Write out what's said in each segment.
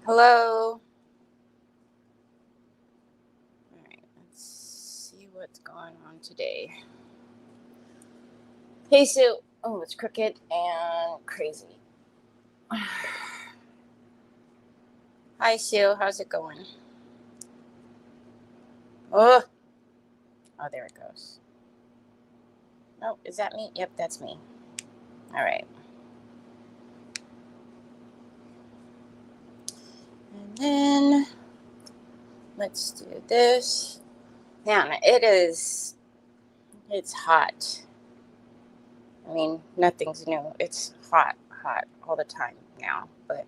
Hello. All right, let's see what's going on today. Hey, Sue. Oh, it's crooked and crazy. Hi, Sue. How's it going? Oh, oh, there it goes. Oh, is that me? Yep, that's me. All right. And then let's do this. Man, it's hot. I mean, nothing's new. It's hot all the time now, but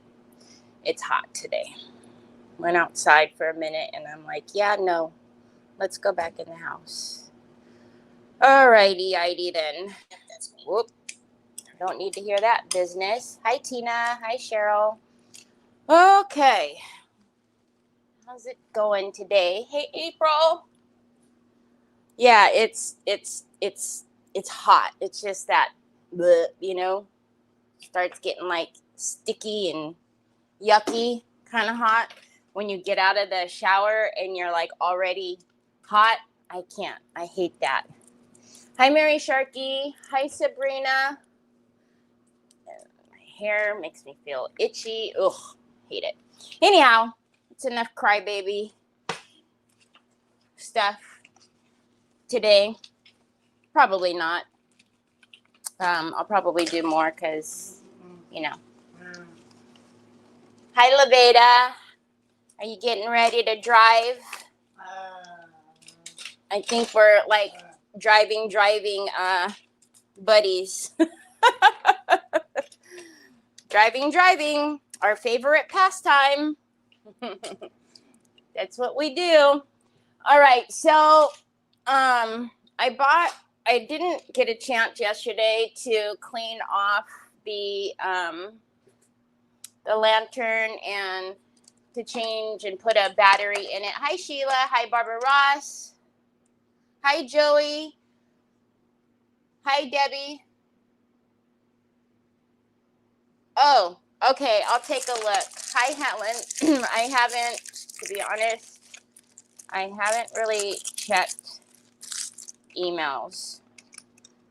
it's hot today. Went outside for a minute and I'm like, yeah, no, let's go back in the house. Alrighty, then. Whoop. Don't need to hear that business. Hi, Tina. Hi, Cheryl. Okay. How's it going today? Hey, April. Yeah, it's hot. It's just that, starts getting like sticky and yucky, kind of hot when you get out of the shower and you're like already hot. I can't. I hate that. Hi, Mary Sharkey. Hi, Sabrina. My hair makes me feel itchy. Ugh, hate it. Anyhow, it's enough crybaby stuff today. Probably not. I'll probably do more because, Hi, Leveda. Are you getting ready to drive? I think we're like driving buddies. Driving, our favorite pastime. That's what we do. All right, so I didn't get a chance yesterday to clean off the lantern and to change and put a battery in it. Hi, Sheila. Hi, Barbara Ross. Hi, Joey. Hi, Debbie. Oh, okay. I'll take a look. Hi, Helen. To be honest, I haven't really checked emails.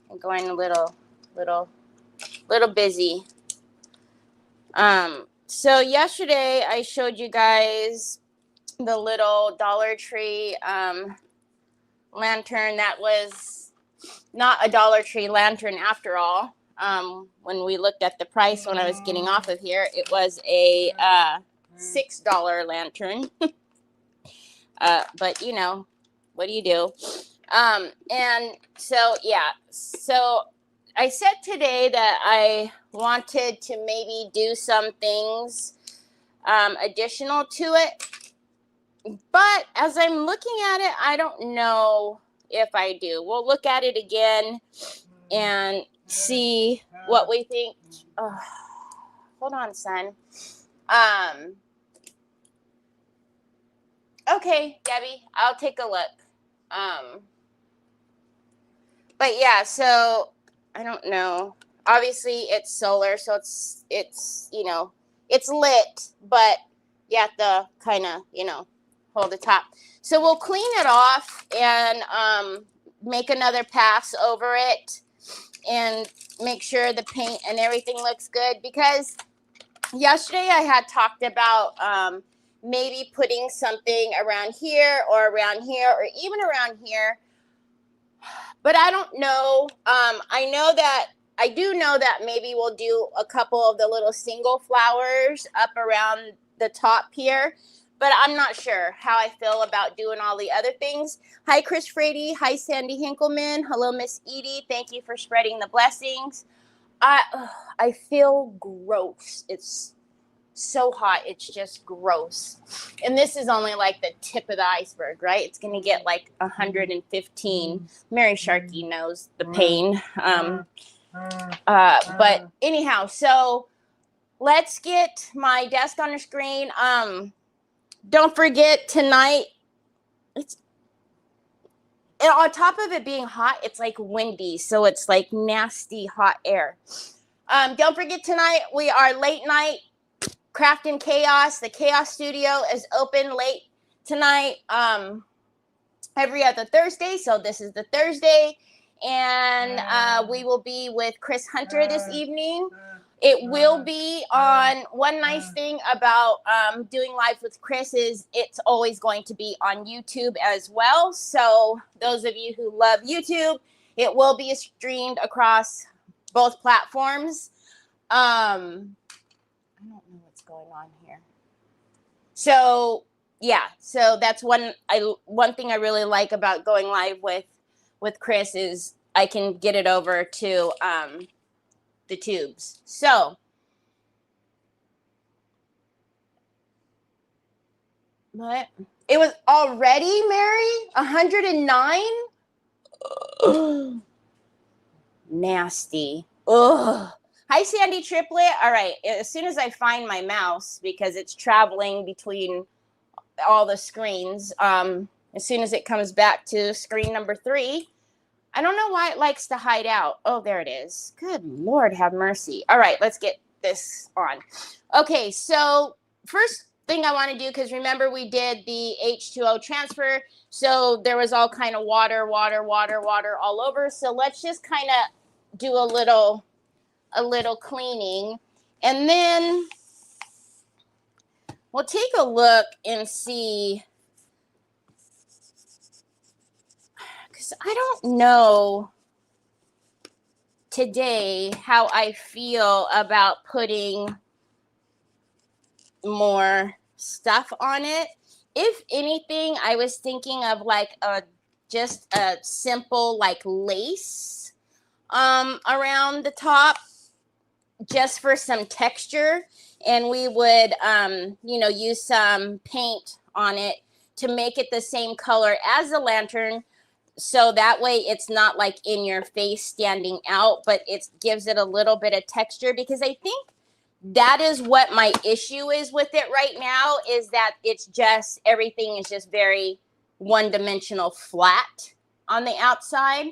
I'm going a little busy. So yesterday I showed you guys the little Dollar Tree lantern that was not a Dollar Tree lantern after all. When we looked at the price when I was getting off of here, it was a $6 lantern. But what do you do? And so, yeah. So I said today that I wanted to maybe do some things additional to it. But as I'm looking at it, I don't know if I do. We'll look at it again and see what we think. Oh, hold on, son. Okay, Debbie, I'll take a look. But yeah, so I don't know. Obviously, it's solar, so it's it's lit, but you have to kind of hold the top. So we'll clean it off and make another pass over it and make sure the paint and everything looks good, because yesterday I had talked about maybe putting something around here or even around here. But I don't know. I do know that maybe we'll do a couple of the little single flowers up around the top here. But I'm not sure how I feel about doing all the other things. Hi, Chris Frady. Hi, Sandy Hinkleman. Hello, Miss Edie. Thank you for spreading the blessings. I feel gross. It's so hot. It's just gross. And this is only like the tip of the iceberg, right? It's going to get like 115. Mary Sharkey knows the pain. But anyhow, so let's get my desk on the screen. Don't forget tonight, and on top of it being hot, it's like windy. So it's like nasty hot air. Don't forget tonight, we are late night Craft and Chaos, the Chaos Studio, is open late tonight, every other Thursday. So this is the Thursday, and we will be with Chris Hunter this evening. It will be on. One nice thing about doing live with Chris is it's always going to be on YouTube as well. So those of you who love YouTube, it will be streamed across both platforms. I don't know what's going on here. So yeah, so that's one thing I really like about going live with Chris is I can get it over to the tubes. So what? It was already, Mary? 109? Nasty. Ugh. Hi, Sandy Triplet. All right. As soon as I find my mouse, because it's traveling between all the screens, as soon as it comes back to screen number 3, I don't know why it likes to hide out. Oh, there it is. Good Lord, have mercy. All right, let's get this on. Okay, so first thing I want to do, because remember we did the H2O transfer, so there was all kind of water all over. So let's just kind of do a little cleaning, and then we'll take a look and see, because I don't know today how I feel about putting more stuff on it. If anything, I was thinking of like just a simple like lace around the top, just for some texture, and we would use some paint on it to make it the same color as the lantern, so that way it's not like in your face standing out, but it gives it a little bit of texture, because I think that is what my issue is with it right now, is that it's just, everything is just very one-dimensional flat on the outside.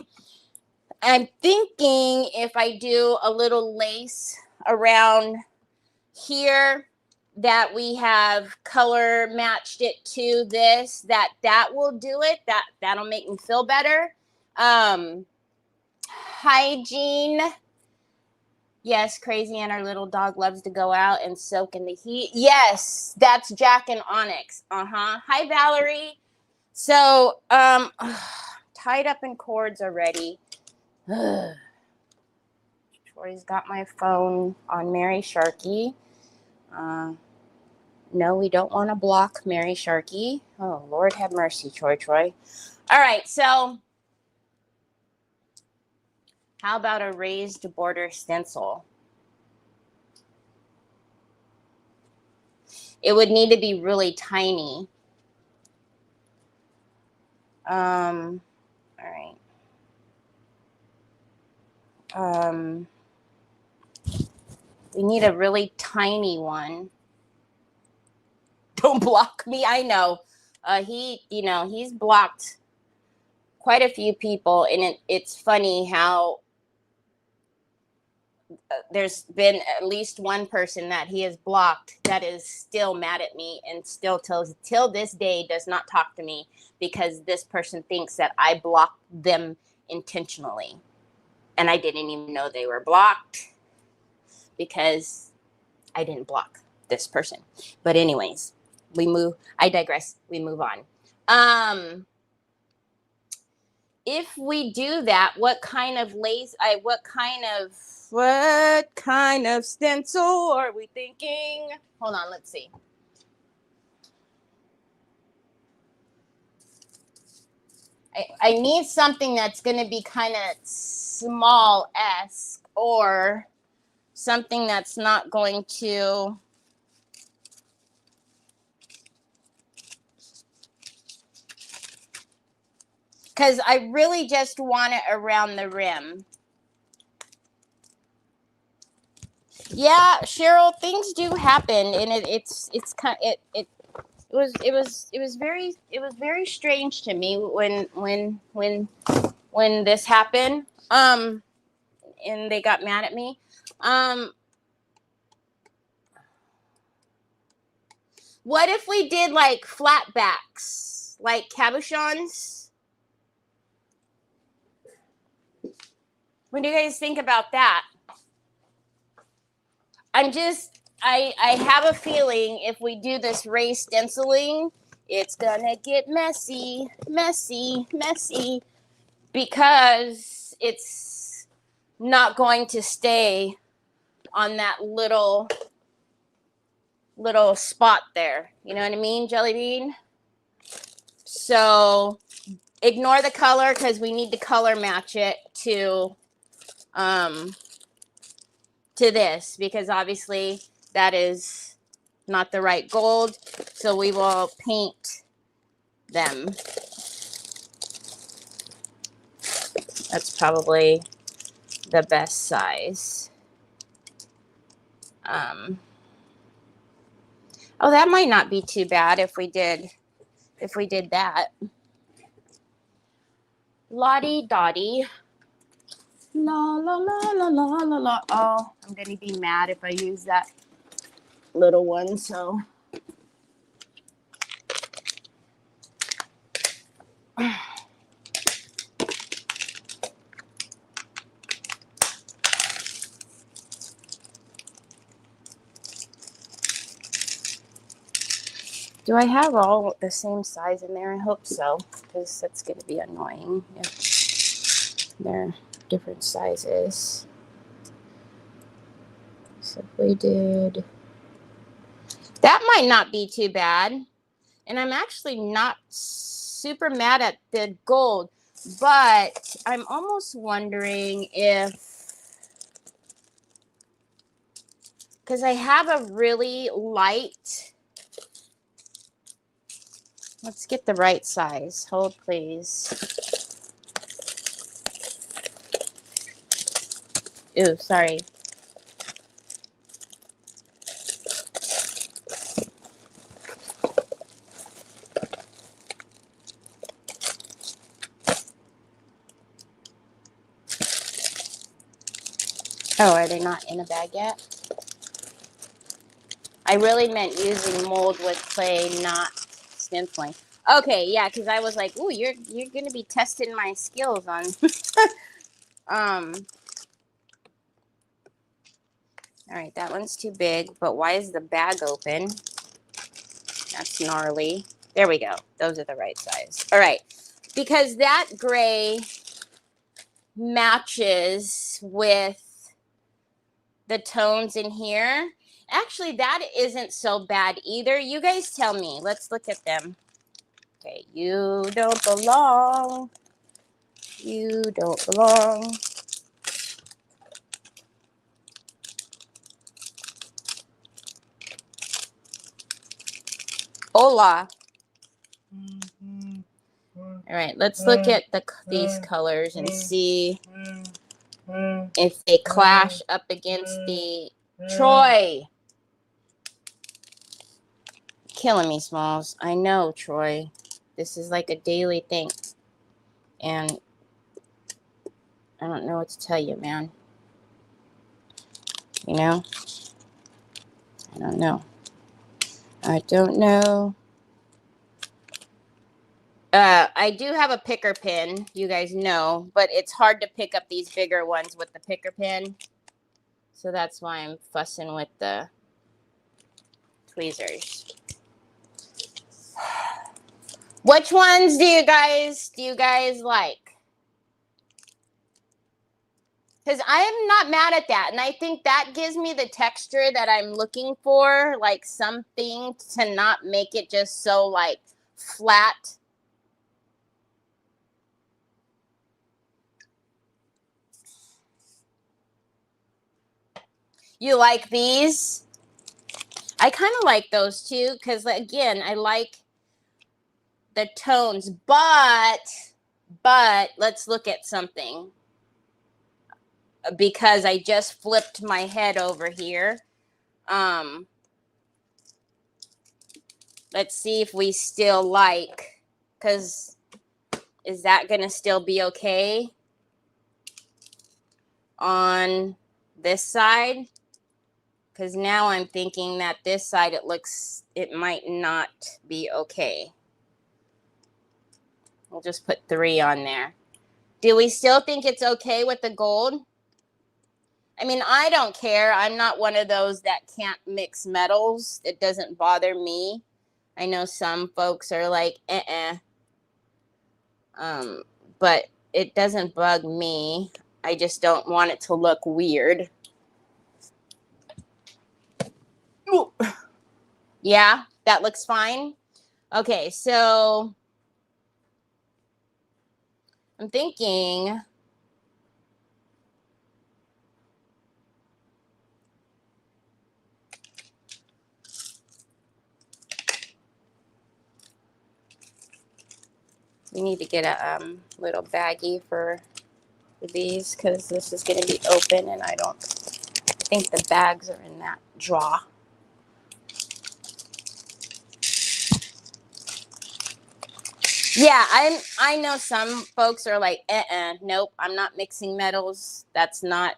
I'm thinking if I do a little lace around here, that we have color matched it to this, that will do it. That'll make me feel better. Hygiene. Yes, Crazy and our little dog loves to go out and soak in the heat. Yes, that's Jack and Onyx. Hi, Valerie. So, tied up in cords already. Troy's got my phone on Mary Sharkey. No, we don't want to block Mary Sharkey. Oh, Lord have mercy, Troy. All right, so how about a raised border stencil? It would need to be really tiny. All right. We need a really tiny one. Don't block me. I know. He's blocked quite a few people, and it's funny how there's been at least one person that he has blocked that is still mad at me, and still till this day does not talk to me, because this person thinks that I blocked them intentionally, and I didn't even know they were blocked, because I didn't block this person. But anyways, I digress. We move on. If we do that, what kind of stencil are we thinking? Hold on, let's see. I need something that's going to be kind of small-esque, or something that's not going to... Because I really just want it around the rim. Yeah, Cheryl, things do happen, and it was very strange to me when this happened. And they got mad at me. What if we did like flatbacks, like cabochons? What do you guys think about that? I have a feeling if we do this ray stenciling, it's gonna get messy, messy, messy, because it's not going to stay on that little spot there. You know what I mean, Jelly Bean? So ignore the color because we need to color match it to this, because obviously that is not the right gold. So we will paint them. That's probably the best size. Oh, that might not be too bad if we did that. Lottie Dottie. La la la la la la la. Oh, I'm gonna be mad if I use that little one, so do I have all the same size in there? I hope so, because that's going to be annoying if they're different sizes. So if we did... That might not be too bad. And I'm actually not super mad at the gold, but I'm almost wondering if... Because I have a really light... Let's get the right size. Hold, please. Ooh, sorry. Oh, are they not in a bag yet? I really meant using mold with clay, not stenciling. Okay, yeah, because I was like, ooh, you're gonna be testing my skills on all right, that one's too big, but why is the bag open? That's gnarly. There we go. Those are the right size. All right. Because that gray matches with the tones in here. Actually, that isn't so bad either. You guys tell me. Let's look at them. Okay, you don't belong. You don't belong. Hola. All right, let's look at these colors and see if they clash up against the... Troy. Killing me, Smalls. I know, Troy. This is like a daily thing. And I don't know what to tell you, man. You know? I don't know. I don't know. I do have a picker pin, you guys know, but it's hard to pick up these bigger ones with the picker pin. So that's why I'm fussing with the tweezers. Which ones do you guys like? Because I am not mad at that. And I think that gives me the texture that I'm looking for. Like something to not make it just so like flat. You like these? I kind of like those too. Because again, I like the tones. But let's look at something. Because I just flipped my head over here. Let's see if we still like, because is that going to still be okay on this side? Because now I'm thinking that this side, it might not be okay. We'll just put 3 on there. Do we still think it's okay with the gold? I mean, I don't care. I'm not one of those that can't mix metals. It doesn't bother me. I know some folks are like, but it doesn't bug me. I just don't want it to look weird. Ooh. Yeah, that looks fine. Okay, so I'm thinking we need to get a little baggie for these because this is going to be open and I think the bags are in that drawer. Yeah, I know some folks are like, nope, I'm not mixing metals. I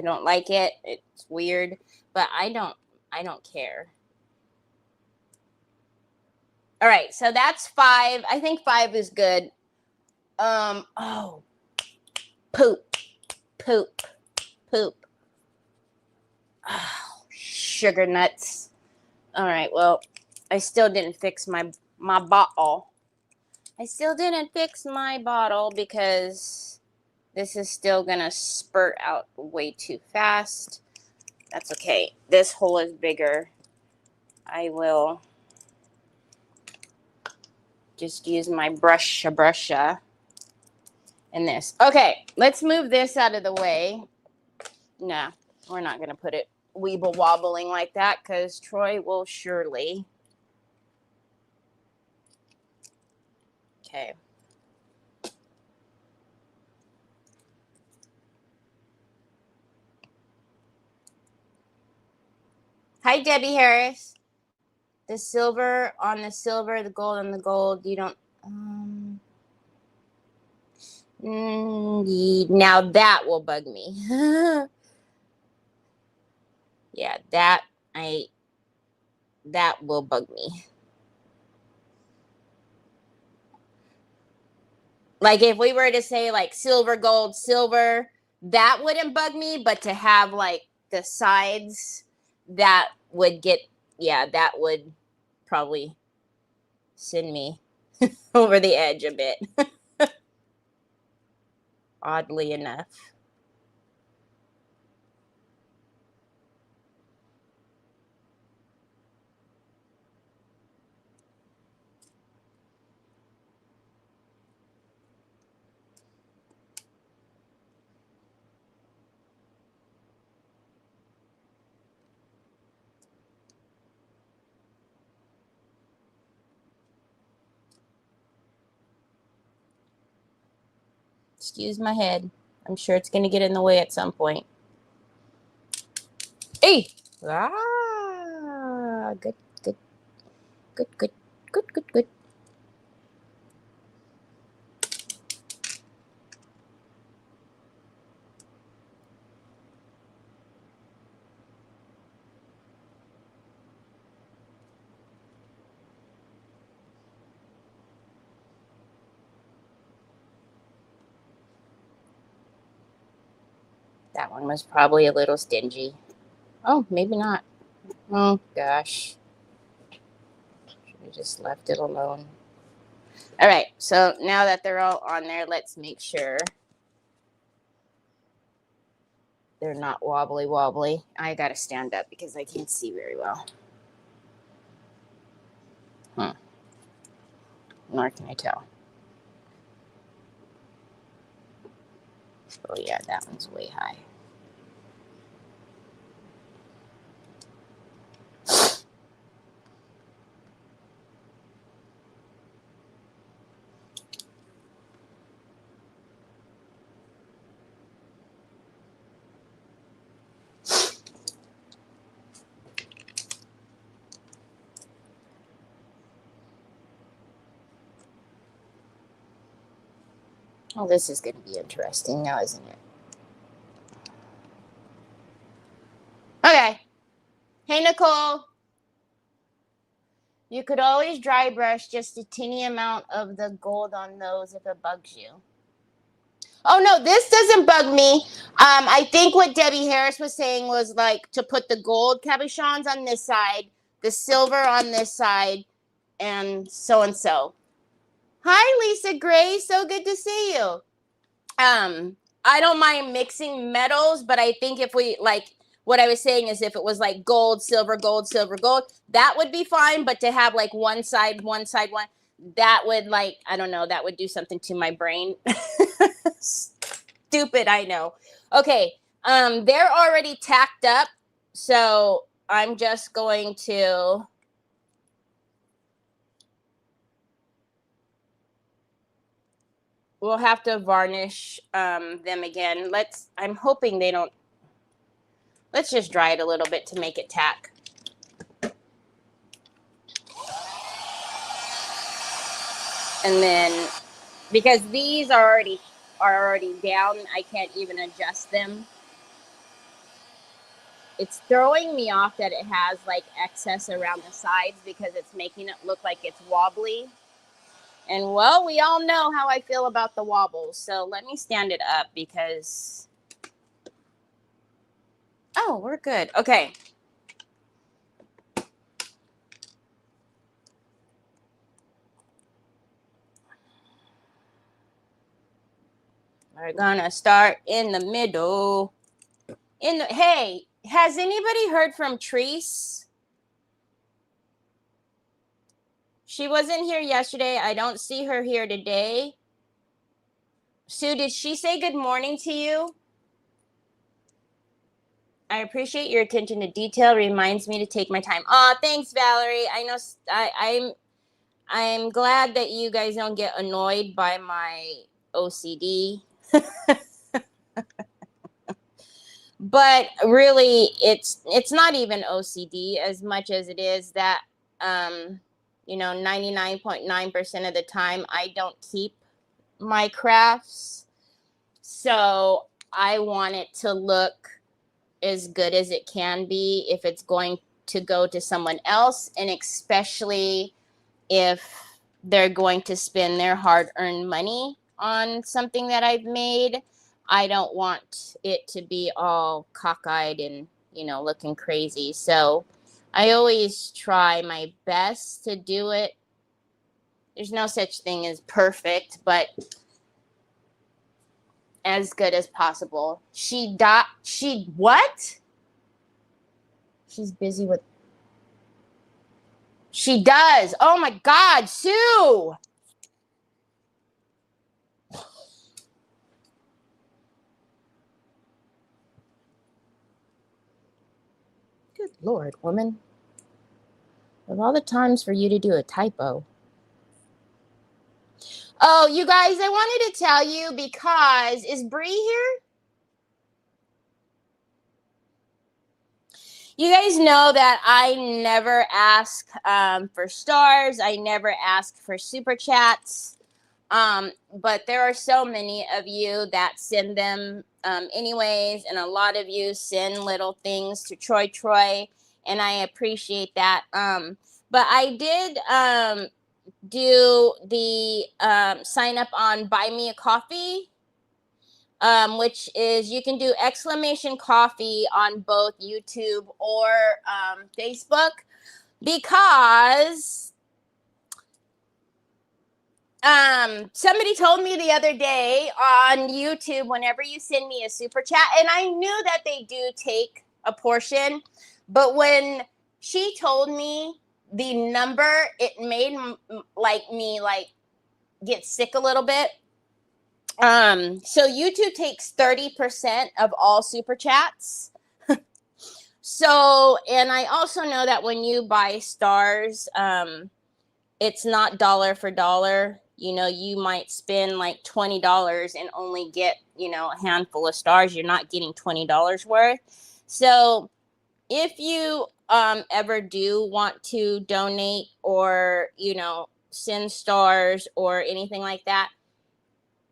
don't like it. It's weird, but I don't care. All right, so that's 5. I think 5 is good. Oh, poop. Oh, sugar nuts. All right, well, I still didn't fix my bottle. I still didn't fix my bottle because this is still gonna spurt out way too fast. That's okay. This hole is bigger. I will just use my brusha in this. Okay, let's move this out of the way. No, we're not gonna put it weeble wobbling like that because Troy will surely. Okay. Hi, Debbie Harris. The silver on the silver, the gold on the gold. You don't. Now that will bug me. Yeah, that will bug me. Like if we were to say like silver, gold, silver, that wouldn't bug me. But to have like the sides, that would that would probably send me over the edge a bit. Oddly enough. Excuse my head. I'm sure it's going to get in the way at some point. Hey! Ah! Good. That one was probably a little stingy. Oh, maybe not. Oh, gosh. Should have just left it alone. All right, so now that they're all on there, let's make sure they're not wobbly. I got to stand up because I can't see very well. Nor can I tell. Oh, yeah, that one's way high. Oh, this is going to be interesting now, isn't it? Okay. You could always dry brush just a teeny amount of the gold on those if it bugs you. Oh no, this doesn't bug me. I think what Debbie Harris was saying was like to put the gold cabochons on this side, the silver on this side, and so and so. Hi, Lisa Gray. So good to see you. I don't mind mixing metals, but I think if we like what I was saying is if it was like gold, silver, gold, silver, gold, that would be fine. But to have like one side, one, that would like, I don't know, that would do something to my brain. Stupid, I know. Okay, they're already tacked up, so I'm just going to we'll have to varnish them again. I'm hoping they don't. Let's just dry it a little bit to make it tack. And then, because these are already down, I can't even adjust them. It's throwing me off that it has like excess around the sides because it's making it look like it's wobbly. And well, we all know how I feel about the wobbles. So let me stand it up because, oh, we're good. Okay. We're gonna start in the middle. Hey, has anybody heard from Treese? She wasn't here yesterday. I don't see her here today. Sue, did she say good morning to you? I appreciate your attention to detail. Reminds me to take my time. Oh, thanks, Valerie. I know I'm glad that you guys don't get annoyed by my OCD. But really, it's not even OCD as much as it is that 99.9% of the time I don't keep my crafts. So I want it to look as good as it can be if it's going to go to someone else, and especially if they're going to spend their hard-earned money on something that I've made. I don't want it to be all cockeyed and, looking crazy. So I always try my best to do it. There's no such thing as perfect, but as good as possible. What? She's busy with. She does. Oh my God, Sue. Good Lord, woman. Of all the times for you to do a typo. Oh, you guys, I wanted to tell you because, is Bree here? You guys know that I never ask for stars. I never ask for super chats. But there are so many of you that send them anyways. And a lot of you send little things to Troy. And I appreciate that. But I did do the sign up on Buy Me a Coffee. Which is you can do !coffee on both YouTube or Facebook, because somebody told me the other day on YouTube, whenever you send me a super chat, and I knew that they do take a portion, but when she told me the number, it made me get sick a little bit. So YouTube takes 30% of all super chats. So, and I also know that when you buy stars, it's not dollar for dollar. You might spend like $20 and only get, a handful of stars. You're not getting $20 worth. So if you ever do want to donate or, send stars or anything like that,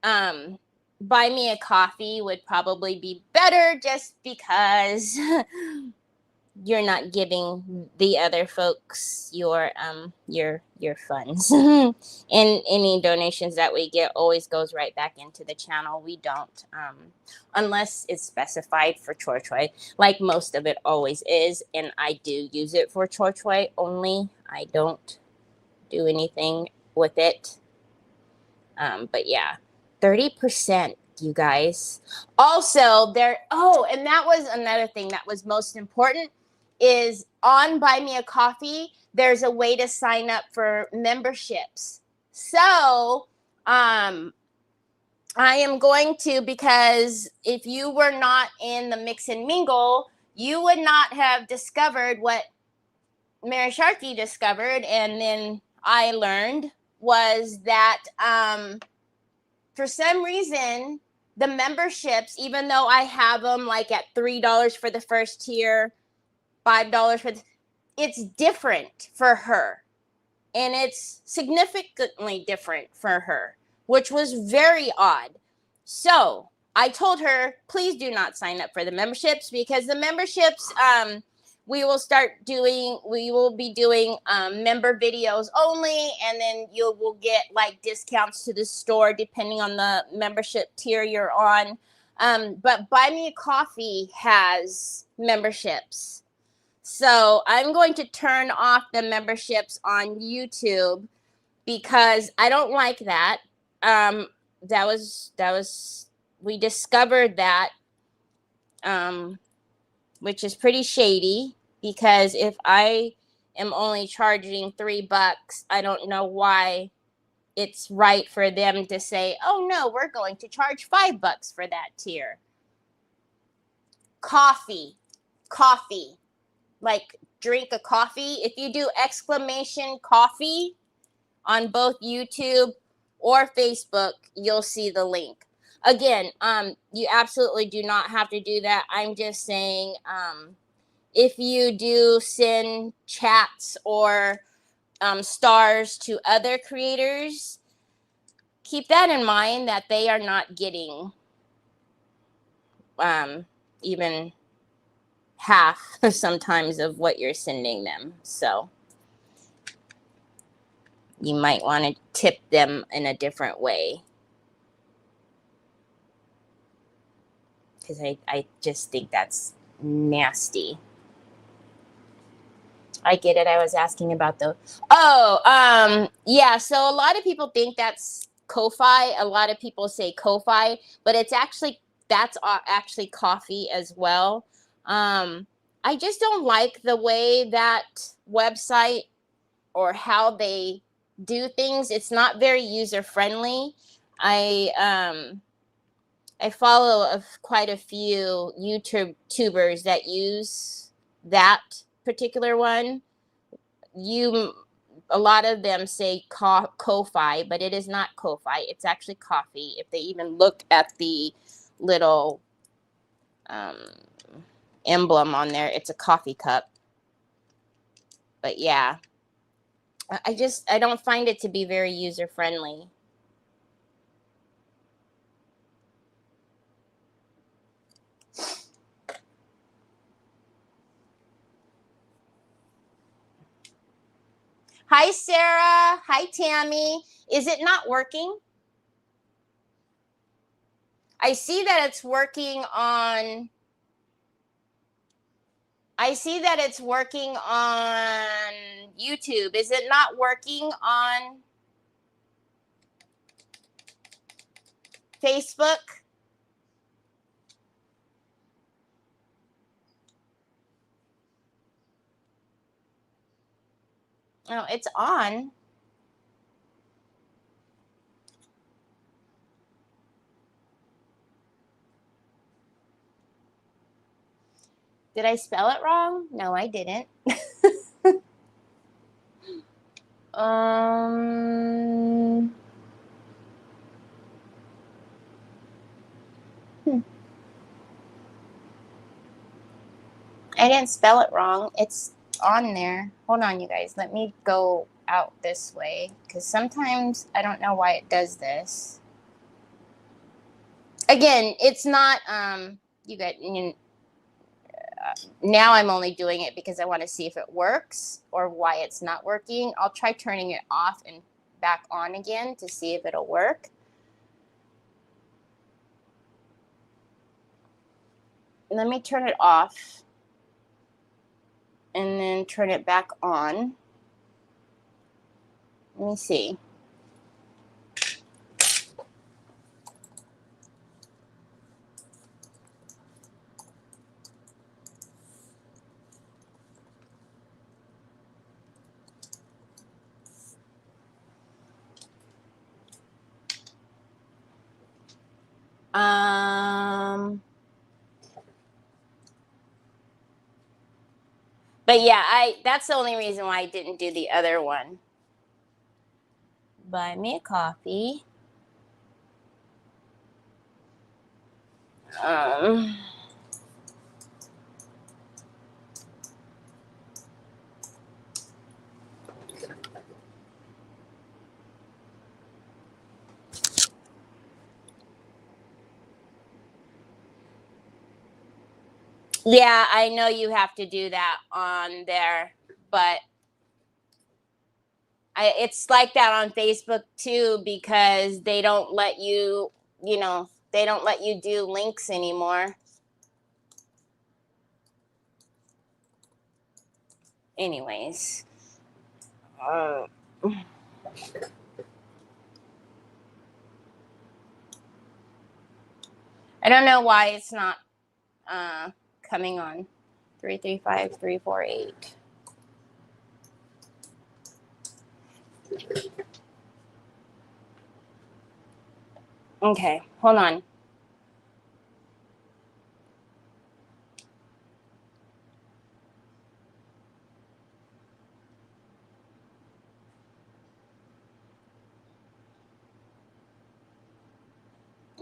Buy Me a Coffee would probably be better, just because you're not giving the other folks your funds. And any donations that we get always goes right back into the channel. We don't unless it's specified for Choi Choi, like most of it always is, and I do use it for Choi Choi only. I don't do anything with it. But yeah, 30%, you guys. Also, and that was another thing that was most important, is on Buy Me a Coffee, there's a way to sign up for memberships. So, I am going to, because if you were not in the Mix and Mingle, you would not have discovered what Mary Sharkey discovered, and then I learned, was that for some reason, the memberships, even though I have them like at $3 for the first tier, $5 for it's different for her. And it's significantly different for her, which was very odd. So I told her, please do not sign up for the memberships, because the memberships, we will be doing member videos only, and then you will get like discounts to the store depending on the membership tier you're on. But Buy Me a Coffee has memberships. So I'm going to turn off the memberships on YouTube, because I don't like that. We discovered that, which is pretty shady, because if I am only charging $3, I don't know why it's right for them to say, oh no, we're going to charge $5 for that tier. Coffee, like drink a coffee. If you do exclamation coffee on both YouTube or Facebook, you'll see the link. Again, you absolutely do not have to do that. I'm just saying, if you do send chats or stars to other creators, keep that in mind, that they are not getting even half sometimes of what you're sending them. So you might want to tip them in a different way, because I just think that's nasty. I get it. I was asking about yeah. So a lot of people think that's Ko-Fi. A lot of people say Ko-Fi, but that's actually coffee as well. I just don't like the way that website, or how they do things. It's not very user friendly. I follow quite a few YouTubers that use that particular one. A lot of them say Ko-Fi, but it is not Ko-Fi. It's actually coffee. If they even look at the little emblem on there, it's a coffee cup. But yeah, I don't find it to be very user friendly. Hi, Sarah. Hi, Tammy. Is it not working? I see that it's working on YouTube. Is it not working on Facebook? Oh, it's on. Did I spell it wrong? No, I didn't. I didn't spell it wrong. It's on there. Hold on, you guys. Let me go out this way, because sometimes I don't know why it does this. Again, it's not, now I'm only doing it because I want to see if it works or why it's not working. I'll try turning it off and back on again to see if it'll work. Let me turn it off and then turn it back on. Let me see. But yeah, that's the only reason why I didn't do the other one. Buy me a coffee. Yeah, I know you have to do that on there, but it's like that on Facebook too, because they don't let you, they don't let you do links anymore. Anyways. I don't know why it's not coming on. 335-348. Okay, hold on.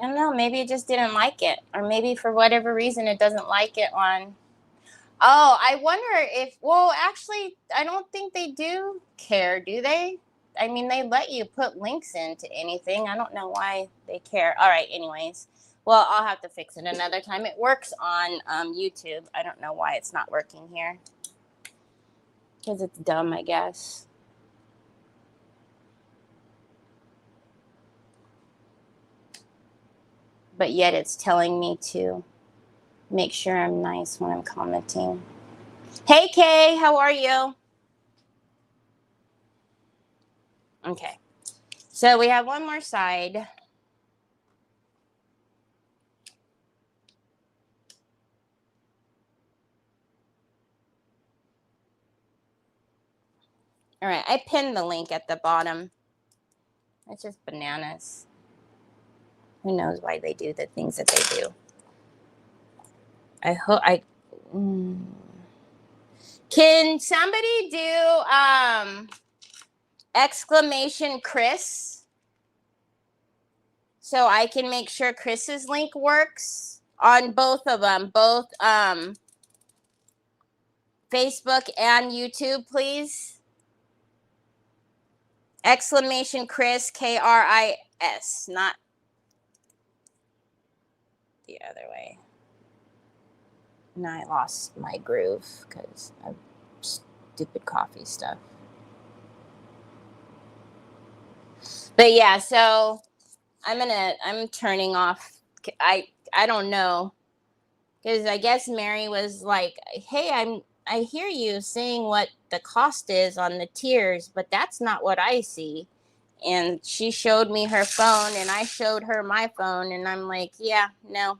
I don't know, maybe it just didn't like it. Or maybe for whatever reason it doesn't like it on. Oh, I wonder if, well, actually, I don't think they do care, do they? I mean, they let you put links into anything. I don't know why they care. All right, anyways. Well, I'll have to fix it another time. It works on YouTube. I don't know why it's not working here. Because it's dumb, I guess. But yet it's telling me to make sure I'm nice when I'm commenting. Hey, Kay, how are you? Okay. So we have one more side. All right, I pinned the link at the bottom. It's just bananas. Who knows why they do the things that they do. I hope Can somebody do exclamation Chris so I can make sure Chris's link works on both of them, both Facebook and YouTube, please? Exclamation Chris, Kris, not the other way. Now I lost my groove because of stupid coffee stuff. But yeah, so I'm turning off. I don't know, because I guess Mary was like, hey, I hear you saying what the cost is on the tiers, but that's not what I see. And she showed me her phone and I showed her my phone, and I'm like, yeah, no,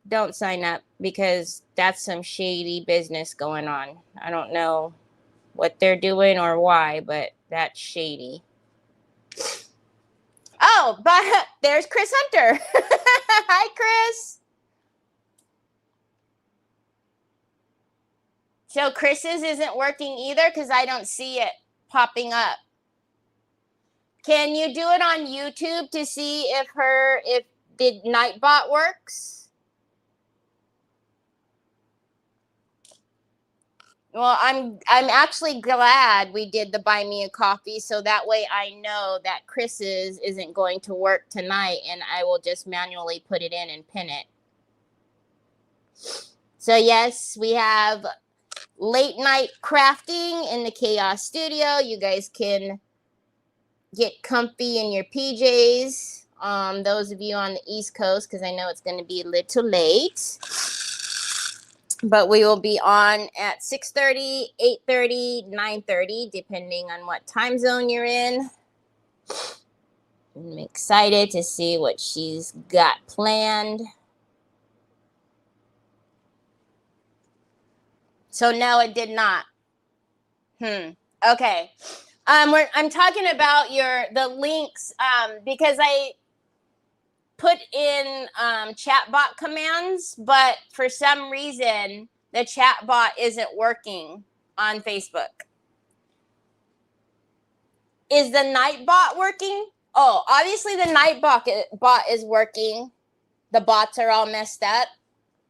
don't sign up, because that's some shady business going on. I don't know what they're doing or why, but that's shady. Oh, but there's Chris Hunter. Hi, Chris. So Chris's isn't working either because I don't see it popping up. Can you do it on YouTube to see if the Nightbot works? Well, I'm actually glad we did the buy me a coffee, so that way I know that Chris's isn't going to work tonight, and I will just manually put it in and pin it. So yes, we have late night crafting in the Chaos Studio. You guys can get comfy in your PJs. Those of you on the East Coast, because I know it's going to be a little late. But we will be on at 6:30, 8:30, 9:30, depending on what time zone you're in. I'm excited to see what she's got planned. So no, it did not. Okay. I'm talking about the links because I put in chatbot commands, but for some reason the chatbot isn't working on Facebook. Is the Nightbot working? Oh, obviously the Nightbot is working. The bots are all messed up.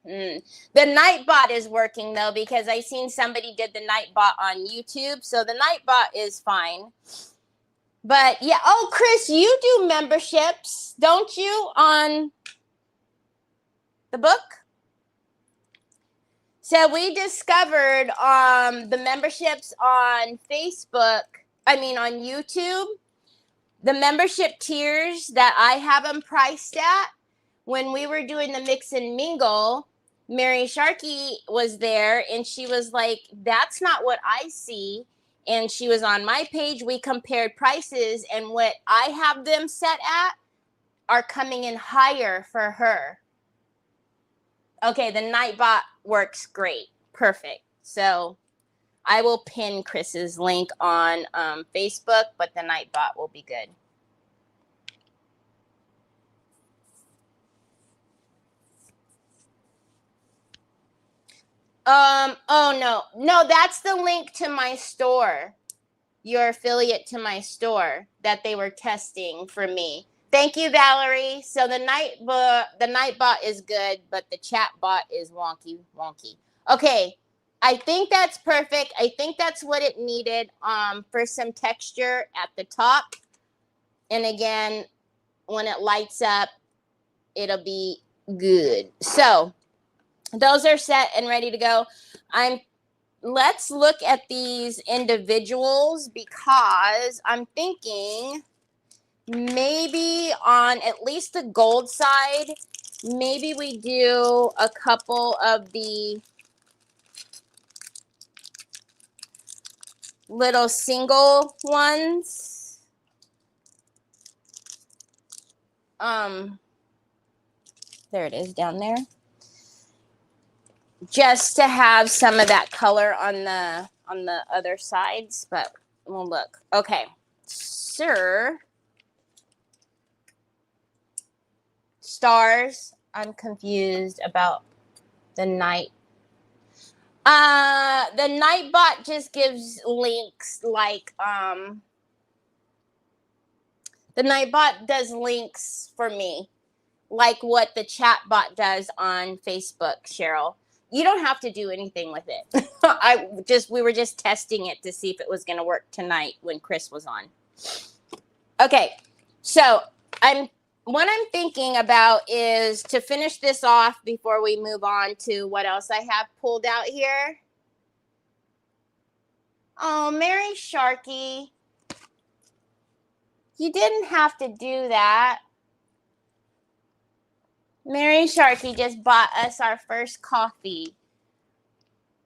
The Nightbot is working though, because I seen somebody did the Nightbot on YouTube, so the Nightbot is fine. But yeah, oh Chris, you do memberships, don't you, on the book? So we discovered the memberships on Facebook, on YouTube, the membership tiers that I have them priced at. When we were doing the mix and mingle, Mary Sharkey was there and she was like, that's not what I see. And she was on my page. We compared prices, and what I have them set at are coming in higher for her. Okay, the Nightbot works great. Perfect. So I will pin Chris's link on Facebook, but the Nightbot will be good. Oh no, that's the link to my store, your affiliate to my store that they were testing for me. Thank you, Valerie. So the Nightbot is good, but the chatbot is wonky. Okay, I think that's perfect. I think that's what it needed for some texture at the top. And again, when it lights up, it'll be good. So those are set and ready to go. Let's look at these individuals, because I'm thinking maybe on at least the gold side, maybe we do a couple of the little single ones. There it is down there. Just to have some of that color on the other sides, but we'll look. Okay, sir. Stars. I'm confused about the night. The Nightbot just gives links like the Nightbot does links for me, like what the chatbot does on Facebook, Cheryl. You don't have to do anything with it. We were just testing it to see if it was going to work tonight when Chris was on. Okay, so what I'm thinking about is to finish this off before we move on to what else I have pulled out here. Oh, Mary Sharkey, you didn't have to do that. Mary Sharkey just bought us our first coffee.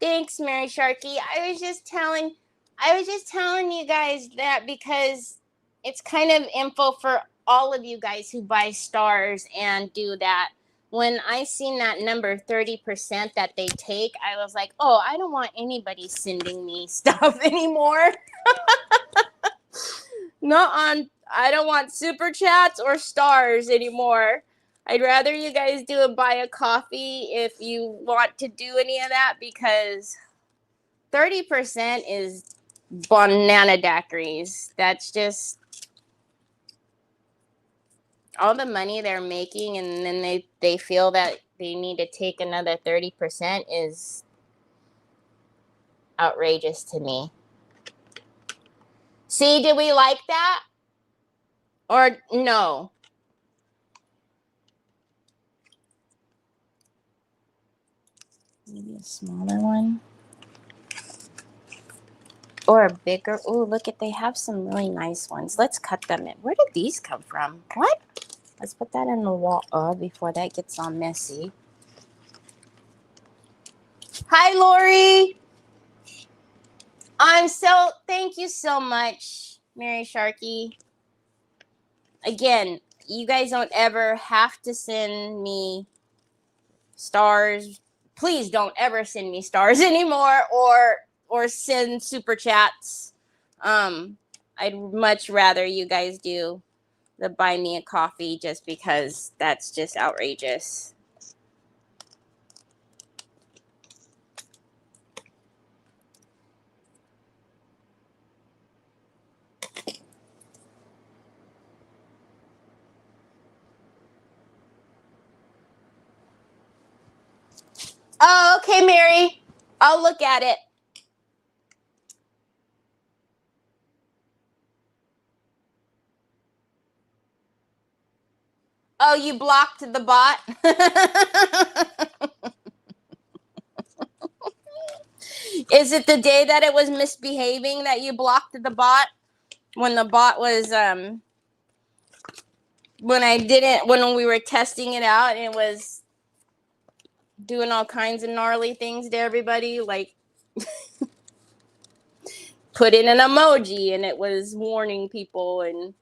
Thanks, Mary Sharkey. I was just telling you guys that because it's kind of info for all of you guys who buy stars and do that. When I seen that number 30% that they take, I was like, oh, I don't want anybody sending me stuff anymore. I don't want super chats or stars anymore. I'd rather you guys buy a coffee if you want to do any of that, because 30% is banana daiquiris. That's just all the money they're making, and then they feel that they need to take another 30% is outrageous to me. See, did we like that? Or no? Maybe a smaller one. Or a bigger. Oh, look at, they have some really nice ones. Let's cut them in. Where did these come from? What? Let's put that in the wall before that gets all messy. Hi, Lori. Thank you so much, Mary Sharkey. Again, you guys don't ever have to send me stars. Please don't ever send me stars anymore, or send super chats. I'd much rather you guys do the buy me a coffee, just because that's just outrageous. Oh, okay, Mary. I'll look at it. Oh, you blocked the bot? Is it the day that it was misbehaving that you blocked the bot? When the bot was, when we were testing it out, and it was doing all kinds of gnarly things to everybody, like put in an emoji and it was warning people, and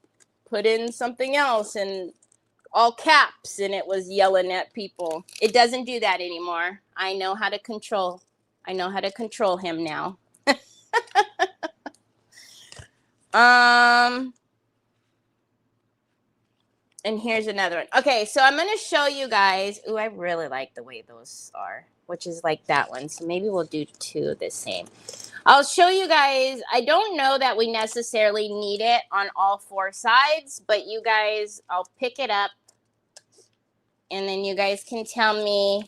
put in something else and all caps and it was yelling at people. It doesn't do that anymore. I know how to control him now. And here's another one. Okay, so I'm going to show you guys. Ooh, I really like the way those are, which is like that one. So maybe we'll do two the same. I'll show you guys. I don't know that we necessarily need it on all four sides, but you guys, I'll pick it up and then you guys can tell me,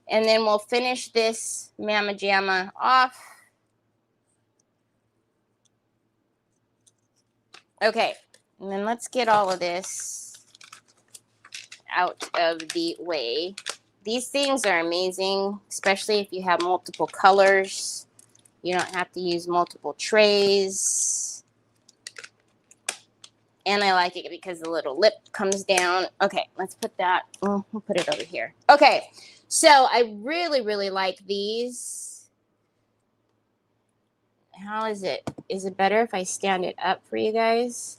and then we'll finish this Mama Jamma off. Okay, and then let's get all of this out of the way. These things are amazing, especially if you have multiple colors. You don't have to use multiple trays. And I like it because the little lip comes down. Okay, let's put that. We'll put it over here. Okay, so I really, really like these. How is it? Is it better if I stand it up for you guys?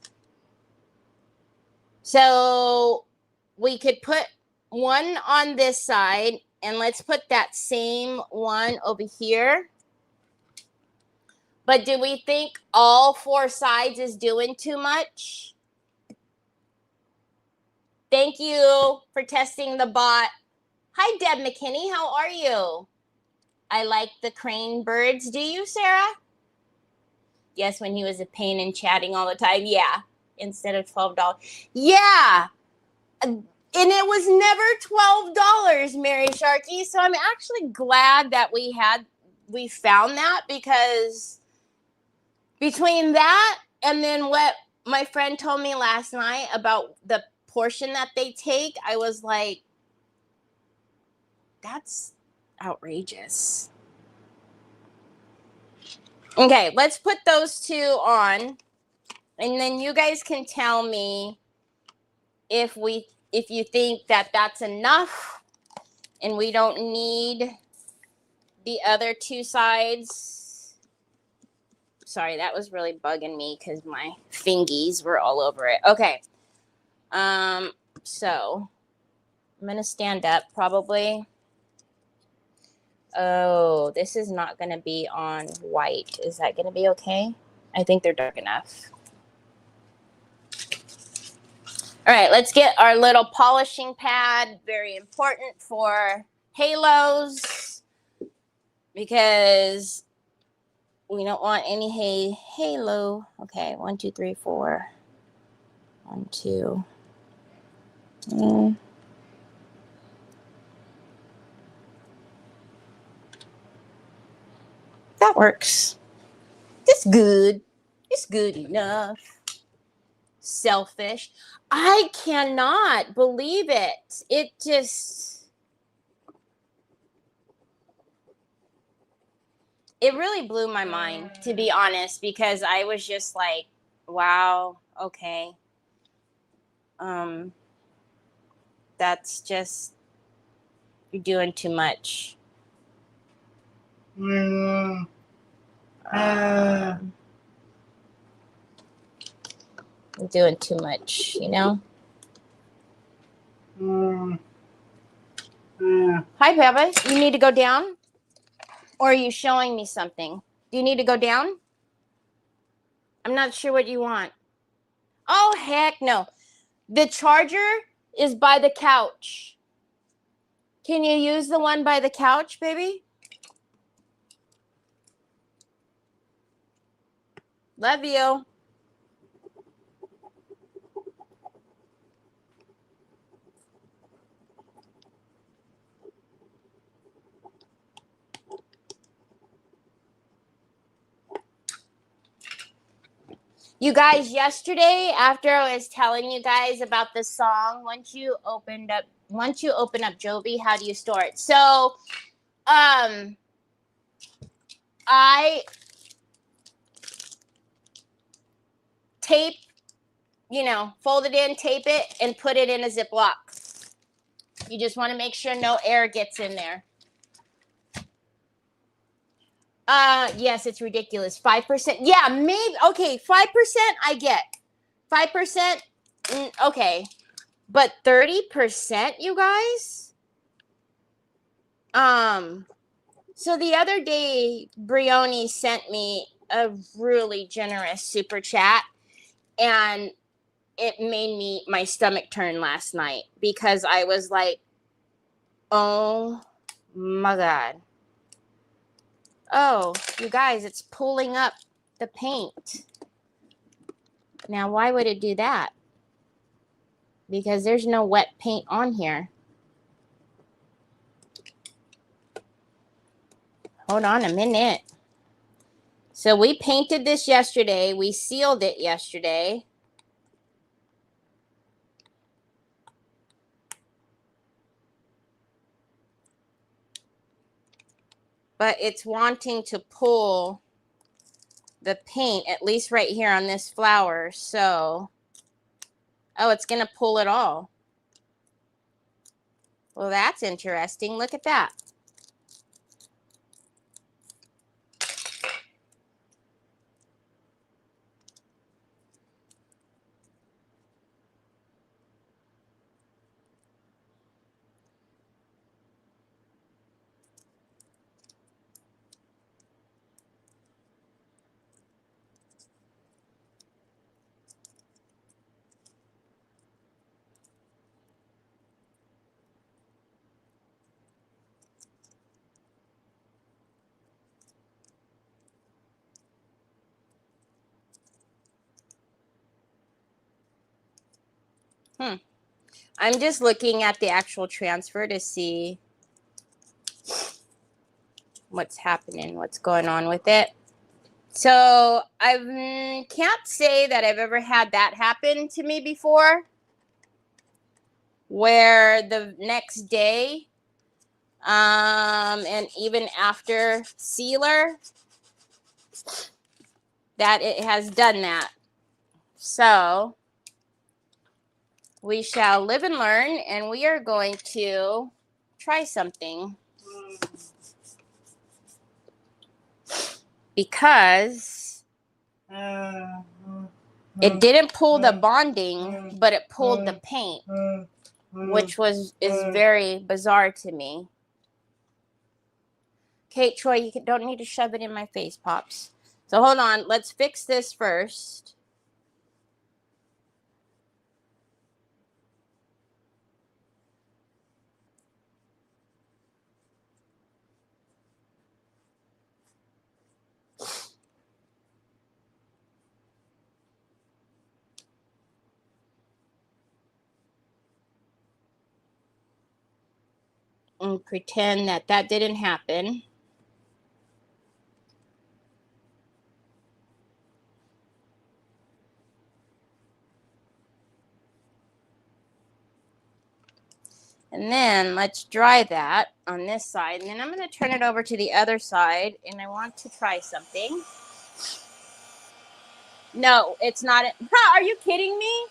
So we could put one on this side, and let's put that same one over here. But do we think all four sides is doing too much? Thank you for testing the bot. Hi, Deb McKinney. How are you? I like the crane birds. Do you, Sarah? Yes, when he was a pain and chatting all the time. Yeah, instead of $12. Yeah. And it was never $12, Mary Sharkey. So I'm actually glad that we found that, because between that and then what my friend told me last night about the portion that they take, I was like, that's outrageous. Okay, let's put those two on, and then you guys can tell me if you think that that's enough and we don't need the other two sides. Sorry, that was really bugging me because my fingies were all over it. Okay. So I'm going to stand up probably. Oh, this is not going to be on white. Is that going to be okay? I think they're dark enough. All right, let's get our little polishing pad. Very important for halos, because we don't want any halo. Okay, 1, 2, 3, 4. 1, 2. That works. It's good. It's good enough. Selfish. I cannot believe it. It just... it really blew my mind, to be honest, because I was just like, wow, okay. That's just, you're doing too much. You're doing too much, you know? Hi, Papa. You need to go down? Or are you showing me something? Do you need to go down? I'm not sure what you want. Oh, heck no. The charger is by the couch. Can you use the one by the couch, baby? Love you. You guys, yesterday, after I was telling you guys about the song, once you open up Jovi, how do you store it? So, I tape, fold it in, tape it, and put it in a Ziploc. You just want to make sure no air gets in there. Yes, it's ridiculous. 5%. Yeah, maybe. Okay, 5% I get. 5%, okay. But 30%, you guys? So the other day, Brioni sent me a really generous super chat, and it made my stomach turn last night because I was like, oh my God. Oh, you guys, it's pulling up the paint. Now, why would it do that? Because there's no wet paint on here. Hold on a minute. So we painted this yesterday. We sealed it yesterday. But it's wanting to pull the paint, at least right here on this flower. So, oh, it's going to pull it all. Well, that's interesting. Look at that. I'm just looking at the actual transfer to see what's happening, what's going on with it. So I can't say that I've ever had that happen to me before, where the next day, and even after sealer, that it has done that. So we shall live and learn, and we are going to try something. Because it didn't pull the bonding, but it pulled the paint, which is very bizarre to me. Kate, Troy, you don't need to shove it in my face, Pops. So hold on, let's fix this first. And pretend that didn't happen. And then let's dry that on this side. And then I'm going to turn it over to the other side. And I want to try something. No, it's not. Are you kidding me?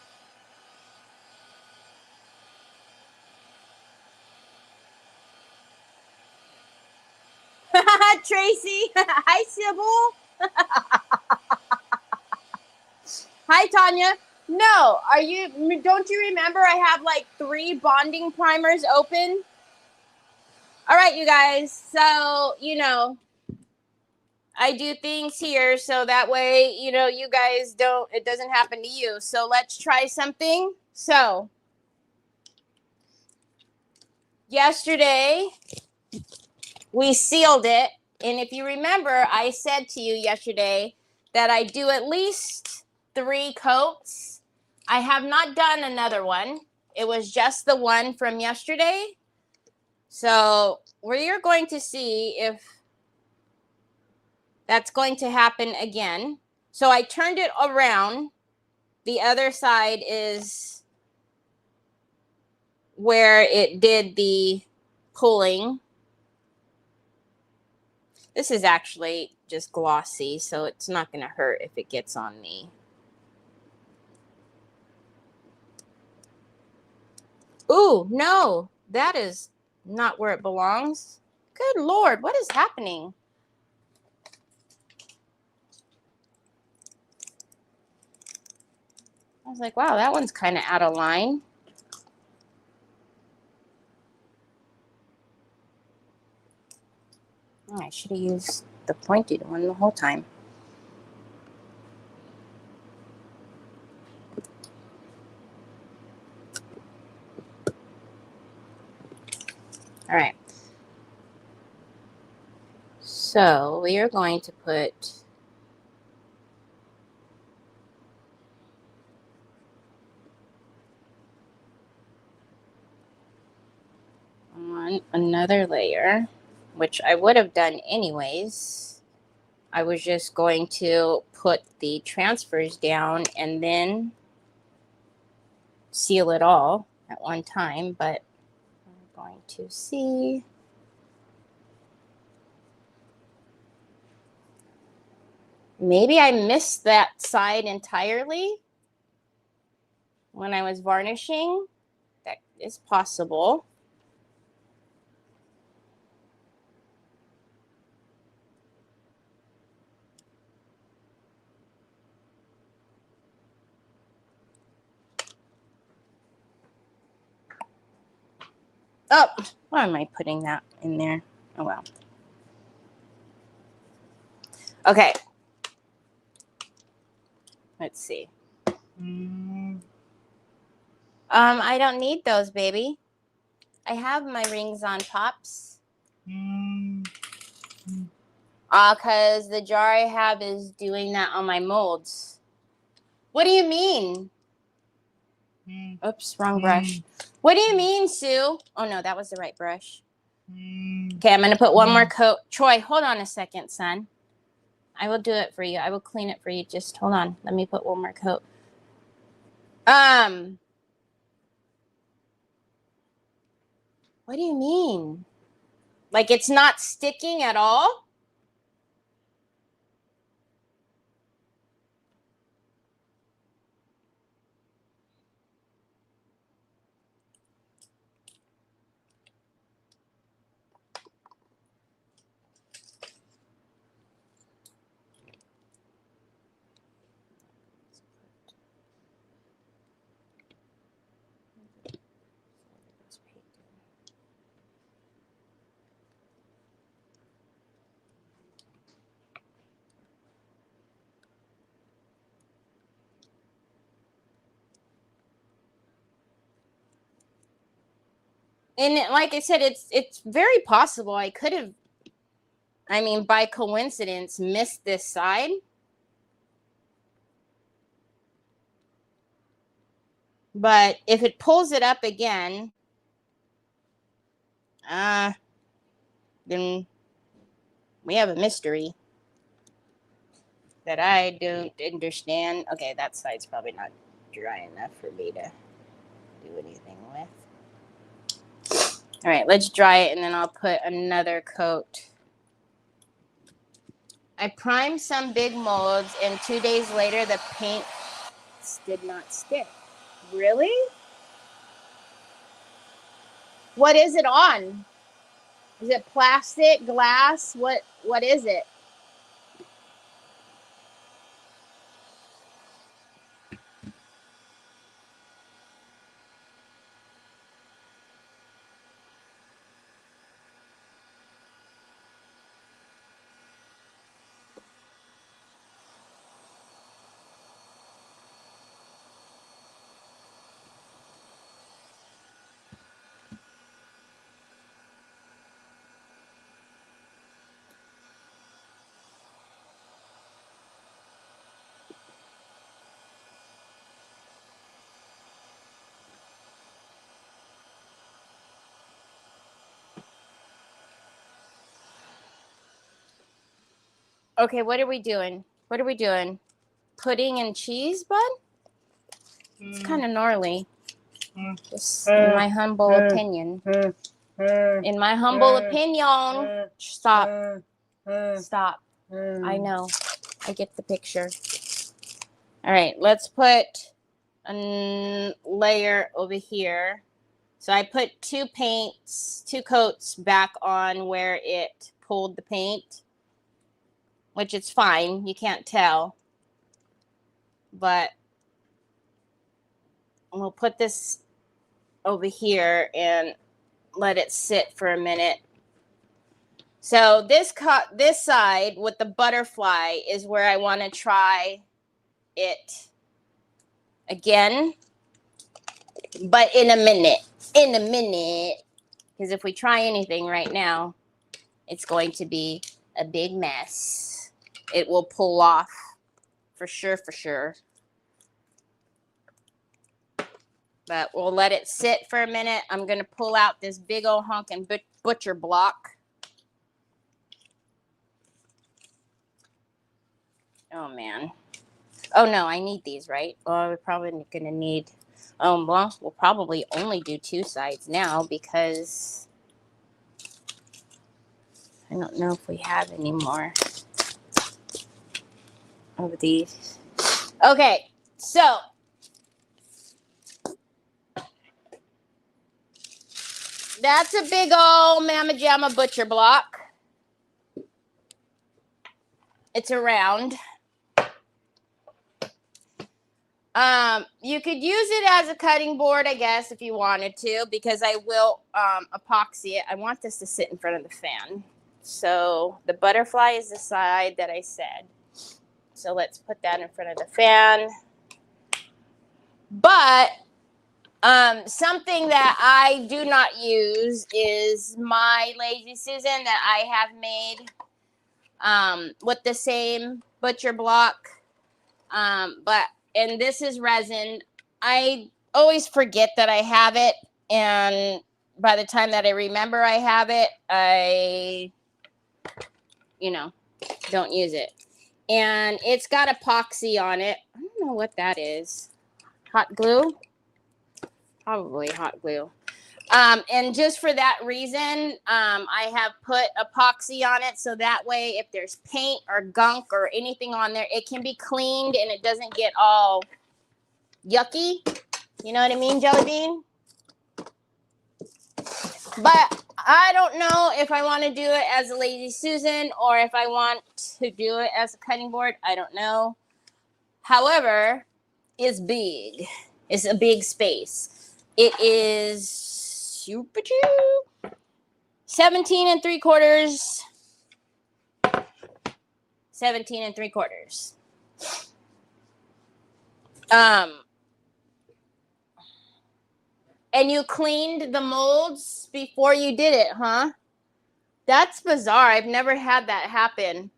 Tracy. Hi, Sybil. Hi, Tanya. No, don't you remember I have like 3 bonding primers open? All right, you guys. So, I do things here so that way, you guys it doesn't happen to you. So let's try something. So yesterday we sealed it. And if you remember, I said to you yesterday that I do at least 3 coats. I have not done another one. It was just the one from yesterday. So we're going to see if that's going to happen again. So I turned it around. The other side is where it did the pulling. This is actually just glossy, so it's not going to hurt if it gets on me. Ooh, no, that is not where it belongs. Good Lord, what is happening? I was like, wow, that one's kind of out of line. Oh, I should have used the pointed one the whole time. All right. So we are going to put on another layer, which I would have done anyways. I was just going to put the transfers down and then seal it all at one time, but we're going to see. Maybe I missed that side entirely when I was varnishing. That is possible. Oh, why am I putting that in there? Oh, well. Okay. Let's see. I don't need those, baby. I have my rings on, Pops. Because the jar I have is doing that on my molds. What do you mean? Oops, wrong brush. What do you mean, Sue? Oh, no, that was the right brush. Okay, I'm going to put one more coat. Troy, hold on a second, son. I will do it for you. I will clean it for you. Just hold on. Let me put one more coat. What do you mean? Like it's not sticking at all? And like I said, it's very possible I could have, I mean, by coincidence, missed this side. But if it pulls it up again, then we have a mystery that I don't understand. Okay, that side's probably not dry enough for me to do anything with. All right, let's dry it, and then I'll put another coat. I primed some big molds, and 2 days later, the paint did not stick. Really? What is it on? Is it plastic, glass? What is it? Okay, what are we doing? What are we doing? Pudding and cheese, bud? It's kind of gnarly. Just in my humble opinion. In my humble opinion. Stop. Stop. I know. I get the picture. All right, let's put a layer over here. So I put two coats back on where it pulled the paint, which it's fine. You can't tell. But we'll put this over here and let it sit for a minute. So this side with the butterfly is where I want to try it again, but in a minute. Because if we try anything right now, it's going to be a big mess. It will pull off for sure. But we'll let it sit for a minute. I'm going to pull out this big old honkin' butcher block. Oh, man. Oh, no, I need these, right? Well, we're probably going to need... well, we'll probably only do 2 sides now because I don't know if we have any more of these. Okay, so that's a big old Mama Jamma butcher block. It's a round. You could use it as a cutting board, I guess, if you wanted to, because I will epoxy it. I want this to sit in front of the fan. So the butterfly is the side that I said. So let's put that in front of the fan. But something that I do not use is my Lazy Susan that I have made with the same butcher block. And this is resin. I always forget that I have it, and by the time that I remember I have it, I, don't use it. And it's got epoxy on it. I don't know what that is. Hot glue? Probably hot glue. And just for that reason, I have put epoxy on it so that way if there's paint or gunk or anything on there, it can be cleaned and it doesn't get all yucky. You know what I mean, Jelly Bean? But I don't know if I want to do it as a Lazy Susan or if I want to do it as a cutting board. I don't know. However, it's big. It's a big space. It is 17 3/4. 17 3/4. And you cleaned the molds before you did it, huh? That's bizarre. I've never had that happen.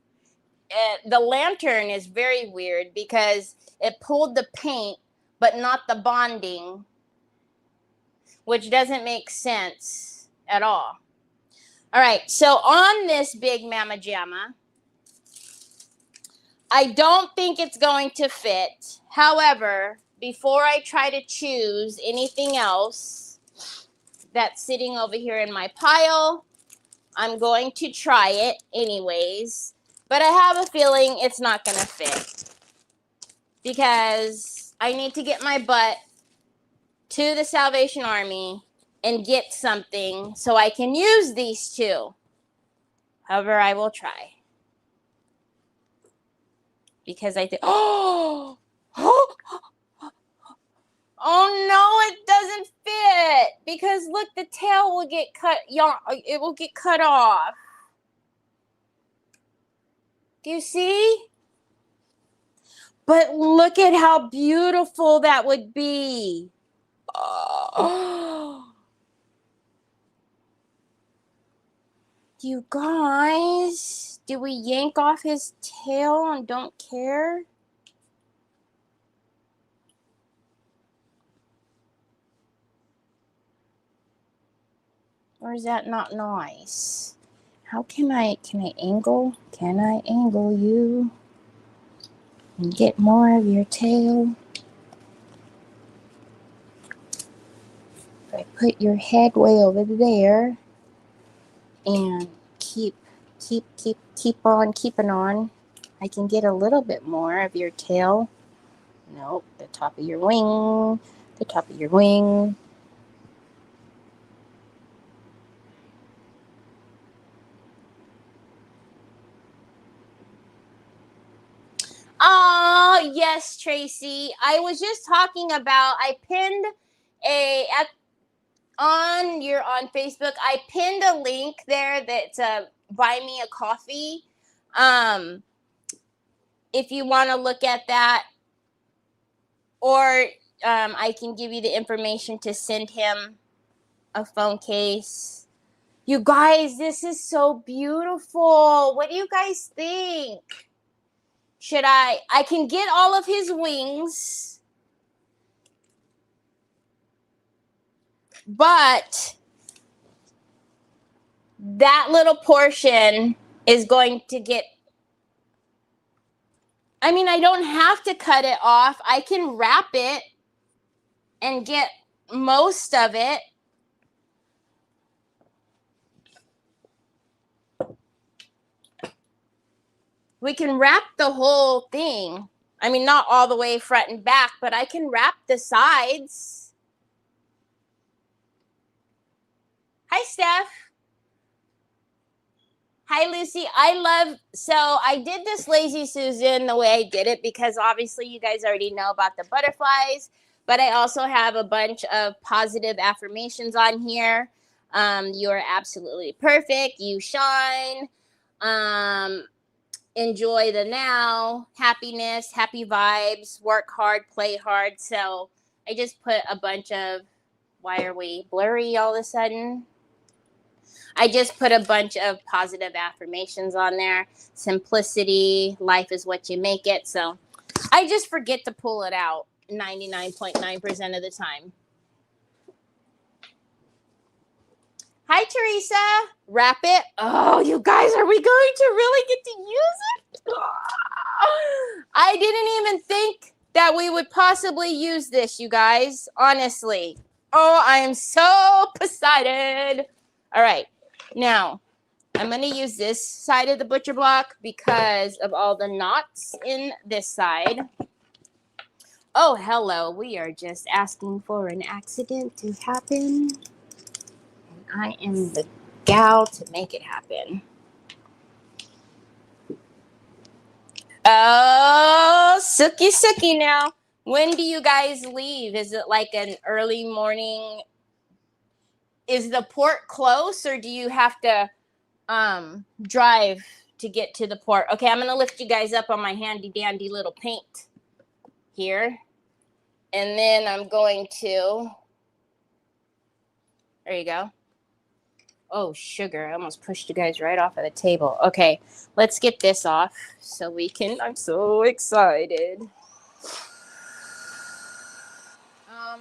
The lantern is very weird because it pulled the paint, but not the bonding, which doesn't make sense at all. All right, so on this big Mama Jamma, I don't think it's going to fit. However, before I try to choose anything else, that's sitting over here in my pile. I'm going to try it anyways, but I have a feeling it's not going to fit because I need to get my butt to the Salvation Army and get something so I can use these two. However, I will try. Because I think, oh no, it doesn't fit. Because look, the tail will get cut, it will get cut off. Do you see? But look at how beautiful that would be. Oh. You guys, do we yank off his tail and don't care? Or is that not nice? How can I angle? Can I angle you and get more of your tail? If I put your head way over there and keep on keeping on, I can get a little bit more of your tail. Nope, the top of your wing, the top of your wing. Oh, yes, Tracy. I was just talking about, I pinned on Facebook, I pinned a link there that's buy me a coffee. If you want to look at that, or I can give you the information to send him a phone case. You guys, this is so beautiful. What do you guys think? Should I can get all of his wings, but that little portion is going to get, I mean, I don't have to cut it off. I can wrap it and get most of it. We can wrap the whole thing. I mean, not all the way front and back, but I can wrap the sides. Hi, Steph. Hi, Lucy. So I did this Lazy Susan the way I did it because obviously you guys already know about the butterflies, but I also have a bunch of positive affirmations on here. You are absolutely perfect. You shine. Enjoy the now, happiness, happy vibes, work hard, play hard. So I just put a bunch of, why are we blurry all of a sudden? I just put a bunch of positive affirmations on there. Simplicity, life is what you make it. So I just forget to pull it out 99.9% of the time. Hi, Teresa. Wrap it. Oh, you guys, are we going to really get to use it? I didn't even think that we would possibly use this, you guys. Honestly. Oh, I am so excited. All right. Now, I'm going to use this side of the butcher block because of all the knots in this side. Oh, hello. We are just asking for an accident to happen. And I am the gal to make it happen. Oh, sookie now. When do you guys leave? Is it like an early morning? Is the port close, or do you have to drive to get to the port? Okay, I'm gonna lift you guys up on my handy dandy little paint here, and then I'm going to, there you go. Oh, sugar, I almost pushed you guys right off of the table. Okay, let's get this off so we can, I'm so excited. Oh,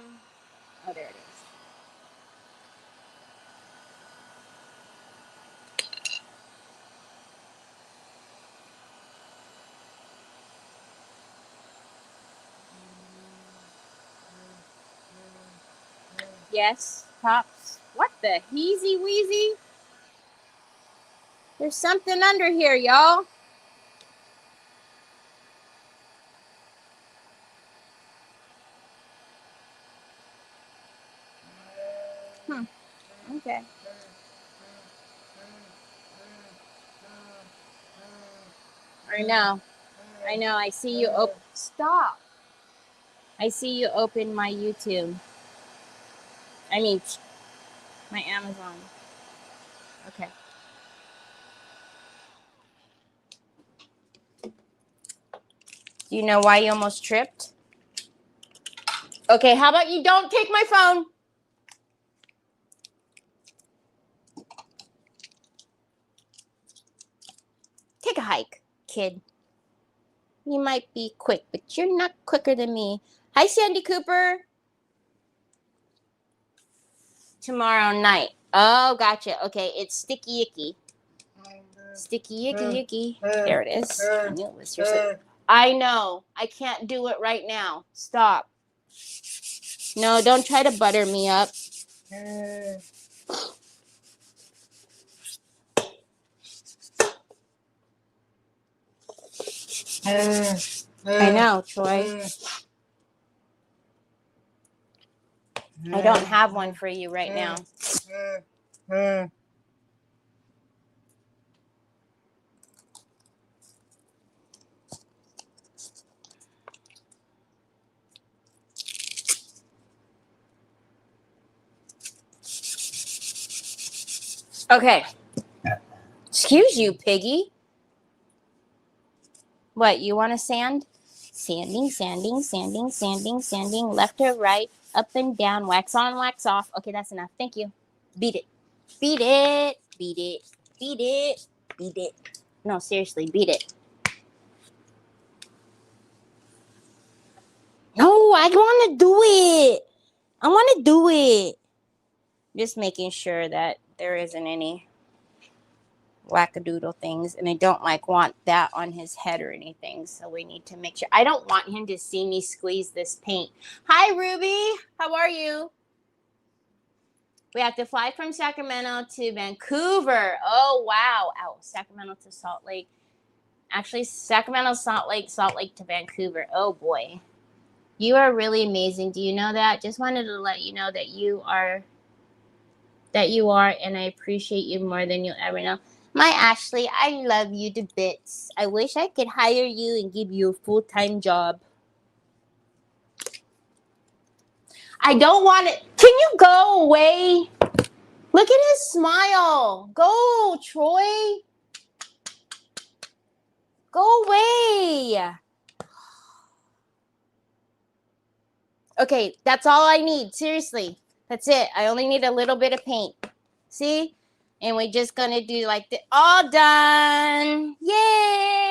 there it is. Yes, Pops. What? the heezy wheezy? There's something under here, y'all. Okay. I know. I see you open. Stop. I see you open my YouTube. I mean, my Amazon. Okay. Do you know why you almost tripped? Okay, how about you don't take my phone? Take a hike, kid. You might be quick, but you're not quicker than me. Hi, Sandy Cooper. Tomorrow night. Oh, gotcha. Okay, it's Sticky Icky. Sticky Icky Icky. There it is. I knew it was your. I know. I can't do it right now. Stop. No, don't try to butter me up. I know, Troy. I don't have one for you right now. Okay. Excuse you, piggy. What, you want to sand? Sanding, sanding, sanding, sanding, sanding, left or right, up and down, wax on, wax off. Okay, that's enough. Thank you. Beat it. Beat it. Beat it. Beat it. Beat it. No, seriously, beat it. No, I want to do it. I want to do it. Just making sure that there isn't any wackadoodle things, and I don't want that on his head or anything, so we need to make sure. I don't want him to see me squeeze this paint. Hi, Ruby. How are you? We have to fly from Sacramento to Vancouver. Oh, wow. Oh, Sacramento to Salt Lake. Actually, Sacramento, Salt Lake to Vancouver. Oh, boy. You are really amazing. Do you know that? Just wanted to let you know that you are, and I appreciate you more than you'll ever know. My Ashley, I love you to bits. I wish I could hire you and give you a full-time job. I don't want it. Can you go away? Look at his smile. Go, Troy. Go away. Okay, that's all I need. Seriously. That's it. I only need a little bit of paint. See? And we're just going to do like the all done. Yay!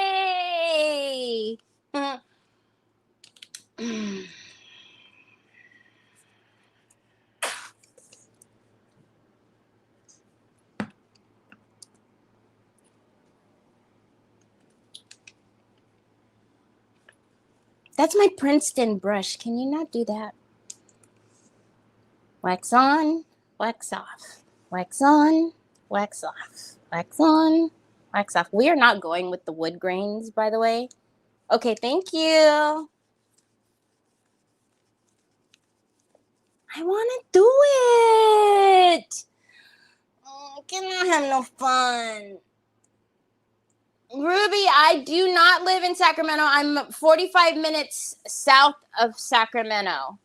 That's my Princeton brush. Can you not do that? Wax on, wax off. Wax on, wax off. Wax on, wax off. We are not going with the wood grains, by the way. Okay, thank you. I want to do it. Oh, can I have no fun? Ruby, I do not live in Sacramento. I'm 45 minutes south of Sacramento.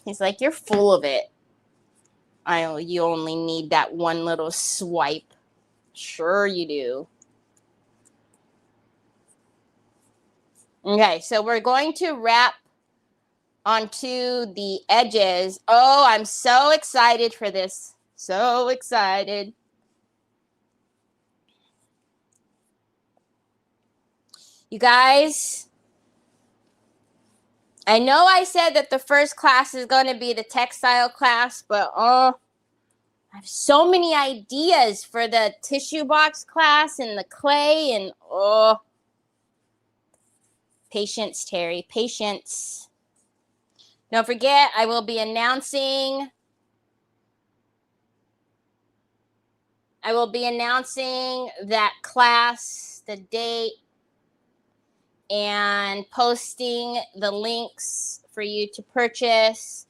He's like, you're full of it. You only need that one little swipe. Sure you do. Okay, so we're going to wrap onto the edges. Oh, I'm so excited for this. So excited. You guys, I know I said that the first class is going to be the textile class, but I have so many ideas for the tissue box class and the clay and patience, Terry, patience. Don't forget, I will be announcing that class, the date, and posting the links for you to purchase.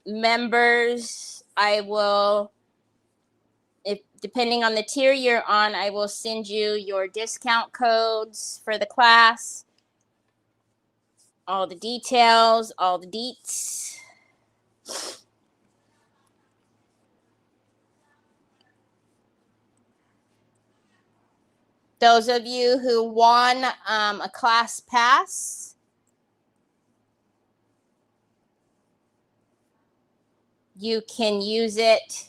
Members, I will, if depending on the tier you're on, I will send you your discount codes for the class. All the details, all the deets. Those of you who won a class pass, you can use it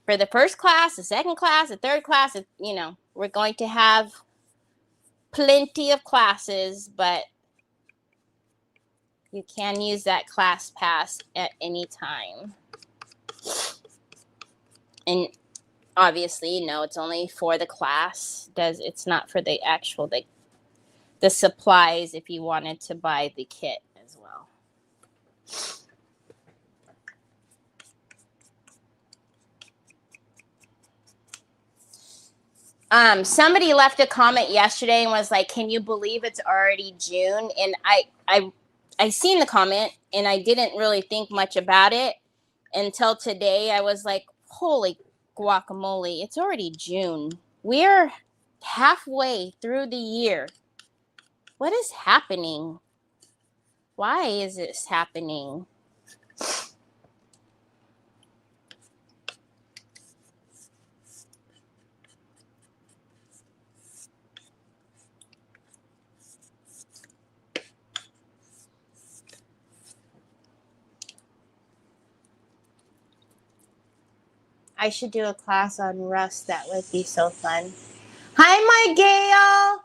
for the first class, the second class, the third class. You know, we're going to have plenty of classes, but you can use that class pass at any time. And obviously, you know, it's only for the class. It's not for the actual the supplies if you wanted to buy the kit as well. Somebody left a comment yesterday and was like, "Can you believe it's already June?" And I seen the comment and I didn't really think much about it until today. I was like, "Holy guacamole, it's already June. We're halfway through the year. What is happening? Why is this happening?" I should do a class on rust. That would be so fun. Hi, my Gail.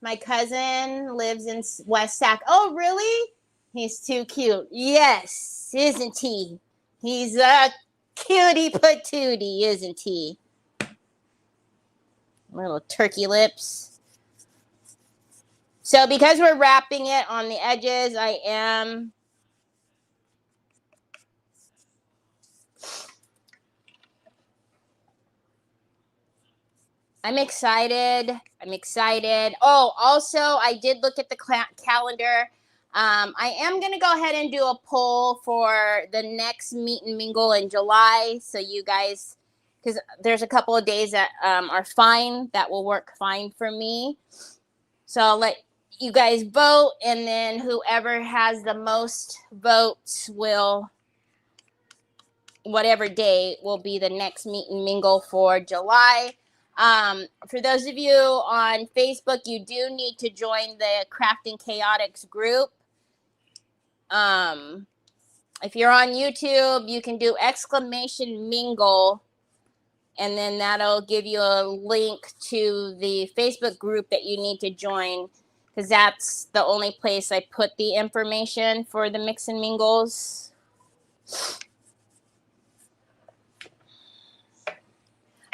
My cousin lives in West Sac. Oh, really? He's too cute. Yes, isn't he? He's a cutie patootie, isn't he? Little turkey lips. So because we're wrapping it on the edges, I'm excited. Oh, also, I did look at the calendar. I am going to go ahead and do a poll for the next meet and mingle in July. So you guys, because there's a couple of days that are fine, that will work fine for me. So I'll let you guys vote, and then whoever has the most votes will, whatever day will be the next meet and mingle for July. For those of you on Facebook, you do need to join the Crafting Chaotix group. If you're on YouTube, you can do !mingle, and then that'll give you a link to the Facebook group that you need to join, because that's the only place I put the information for the mix and mingles.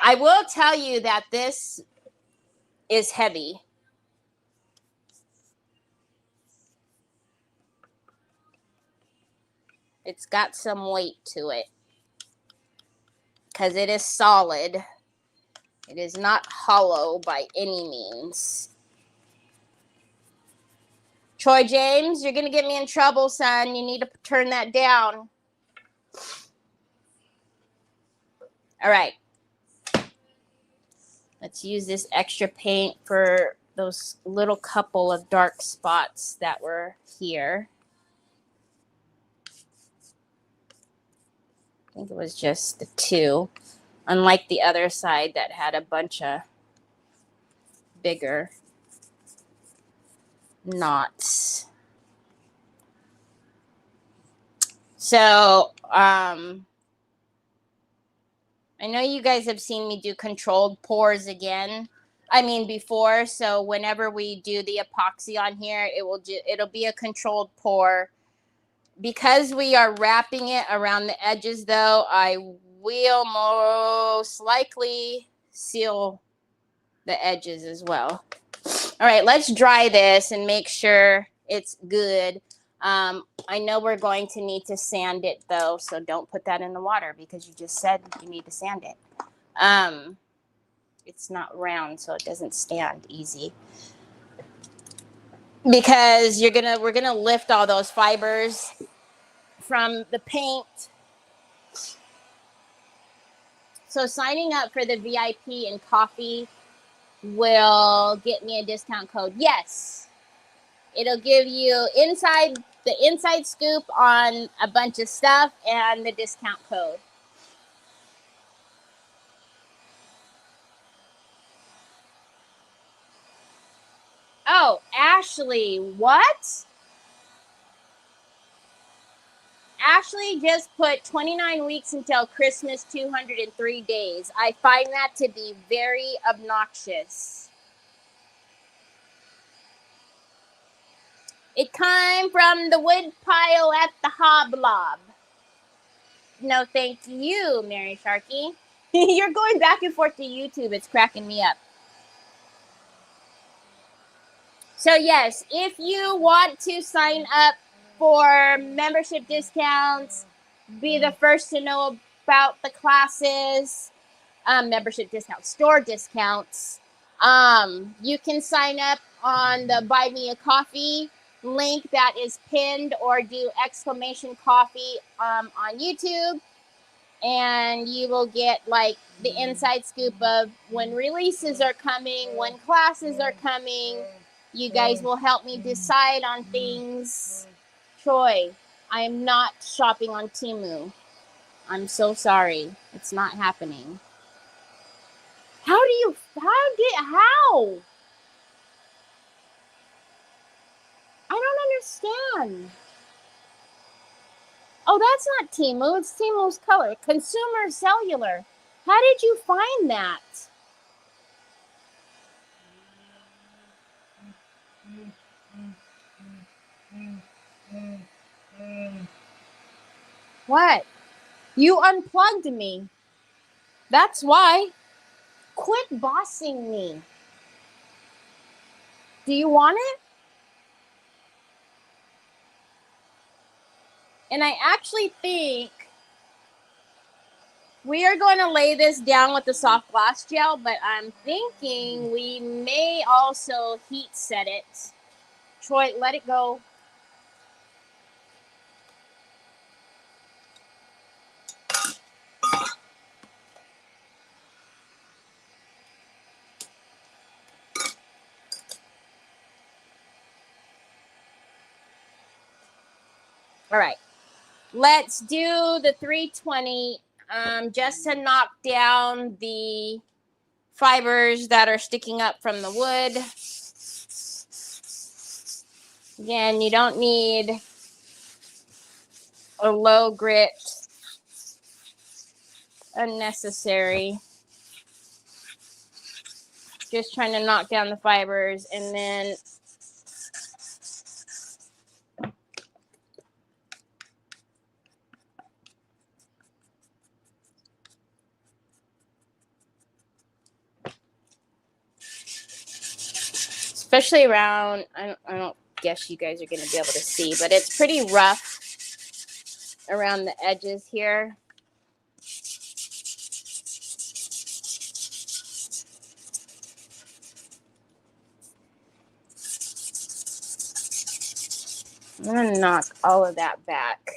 I will tell you that this is heavy. It's got some weight to it because it is solid. It is not hollow by any means. Troy James, you're going to get me in trouble, son. You need to turn that down. All right. Let's use this extra paint for those little couple of dark spots that were here. I think it was just the two, unlike the other side that had a bunch of bigger knots. So, I know you guys have seen me do controlled pours again. I mean before. So whenever we do the epoxy on here, it'll be a controlled pour. Because we are wrapping it around the edges, though, I will most likely seal the edges as well. All right, let's dry this and make sure it's good. I know we're going to need to sand it, though, so don't put that in the water because you just said you need to sand it. It's not round, so it doesn't stand easy. Because we're gonna lift all those fibers from the paint. So signing up for the VIP and coffee will get me a discount code. Yes. It'll give you the inside scoop on a bunch of stuff and the discount code. Oh, Ashley, what? Ashley just put 29 weeks until Christmas, 203 days. I find that to be very obnoxious. It came from the wood pile at the Hoblob. No, thank you, Mary Sharkey. You're going back and forth to YouTube. It's cracking me up. So, yes, if you want to sign up for membership discounts, be the first to know about the classes, membership discounts, store discounts, you can sign up on the Buy Me a Coffee link that is pinned, or do !coffee on YouTube, and you will get like the inside scoop of when releases are coming, when classes are coming. You guys will help me decide on things. Troy, I am not shopping on Temu. I'm so sorry. It's not happening. How? I don't understand. Oh, that's not Temu. It's Temu's color. Consumer Cellular. How did you find that? What? You unplugged me. That's why. Quit bossing me. Do you want it? And I actually think we are going to lay this down with the soft glass gel, but I'm thinking we may also heat set it. Troy, let it go. All right. Let's do the 320 just to knock down the fibers that are sticking up from the wood. Again, you don't need a low grit, unnecessary. Just trying to knock down the fibers, and then especially around, I don't guess you guys are going to be able to see, but it's pretty rough around the edges here. I'm going to knock all of that back.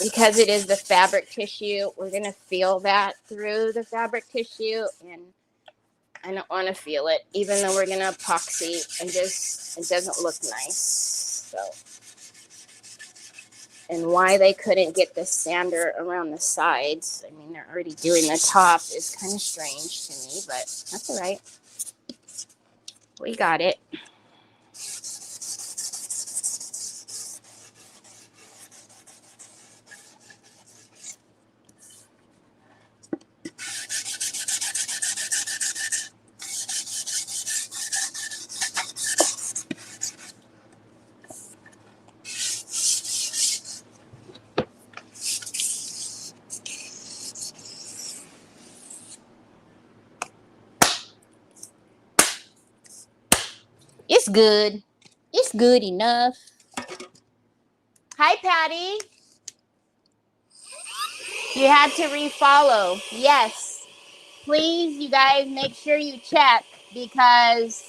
Because it is the fabric tissue, we're going to feel that through the fabric tissue, and I don't want to feel it, even though we're going to epoxy, and just, it doesn't look nice. So, and why they couldn't get the sander around the sides, I mean, they're already doing the top, is kind of strange to me, but that's all right. We got it. It's good. It's good enough. Hi, Patty. You had to refollow. Yes. Please, you guys, make sure you check because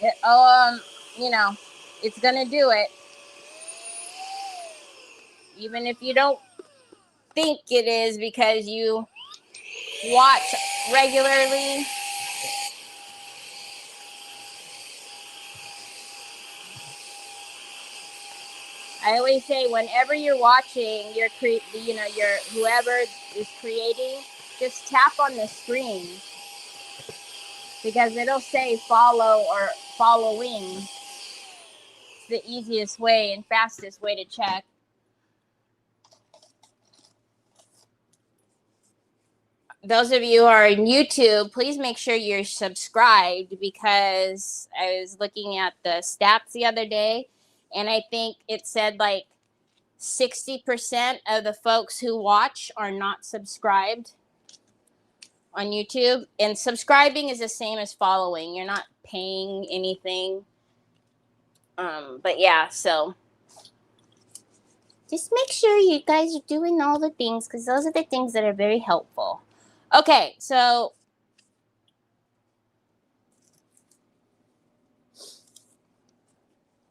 it, you know, it's gonna do it. Even if you don't think it is because you watch regularly. I always say whenever you're watching your your whoever is creating, just tap on the screen because it'll say follow or following. It's the easiest way and fastest way to check. Those of you who are on YouTube, please make sure you're subscribed because I was looking at the stats the other day and I think it said like 60% of the folks who watch are not subscribed on YouTube. And subscribing is the same as following. You're not paying anything. But yeah, so just make sure you guys are doing all the things because those are the things that are very helpful. Okay, so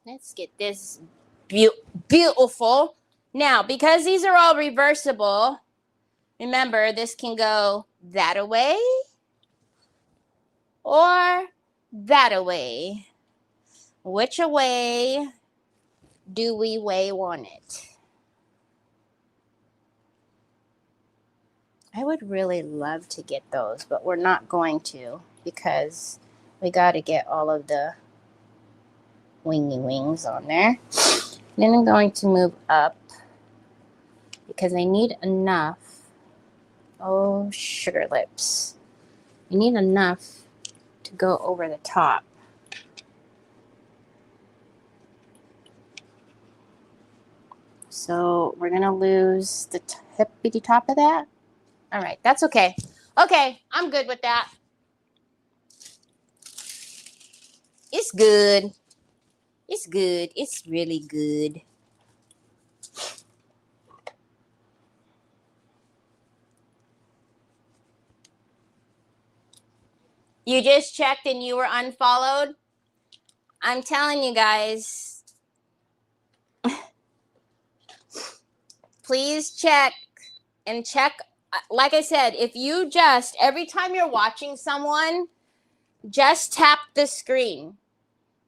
let's get this beautiful. Now, because these are all reversible, remember this can go that away or that away. Which way do we want it? I would really love to get those, but we're not going to because we got to get all of the wingy wings on there. Then I'm going to move up because I need enough. Oh, sugar lips. I need enough to go over the top. So we're going to lose the hippity top of that. All right, that's okay. Okay, I'm good with that. It's good. It's good. It's really good. You just checked and you were unfollowed? I'm telling you guys, please check and check. Like I said, if you just, every time you're watching someone, just tap the screen.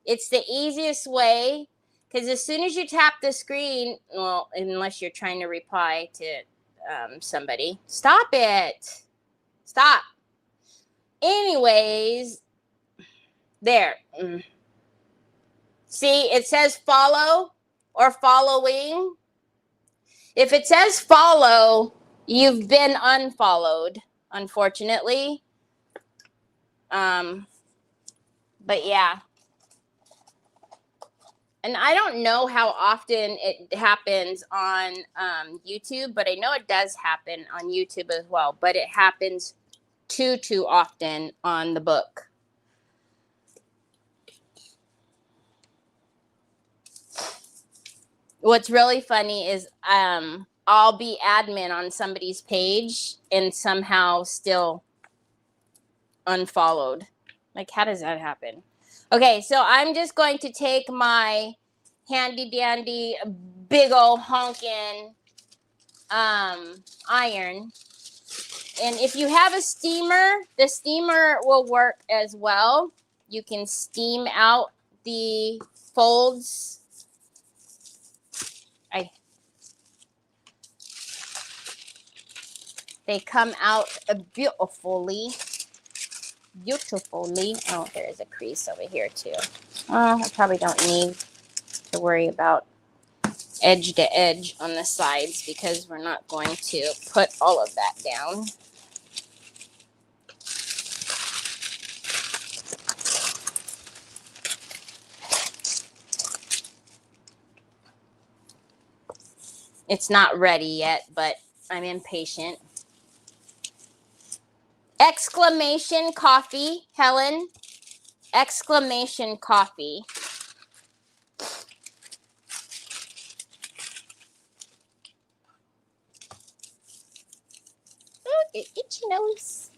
It's the easiest way because as soon as you tap the screen, well, unless you're trying to reply to somebody, stop it. Stop. Anyways, there. See, it says follow or following. If it says follow, you've been unfollowed, unfortunately. But yeah. And I don't know how often it happens on YouTube, but I know it does happen on YouTube as well. But it happens too often on the book. What's really funny is I'll be admin on somebody's page and somehow still unfollowed. Like, how does that happen? Okay, so I'm just going to take my handy dandy big old honkin' iron. And if you have a steamer, the steamer will work as well. You can steam out the folds. They come out beautifully. Oh, there is a crease over here too. Oh, I probably don't need to worry about edge to edge on the sides because we're not going to put all of that down. It's not ready yet, but I'm impatient. Exclamation coffee, Helen. Exclamation coffee. Oh, itchy nose.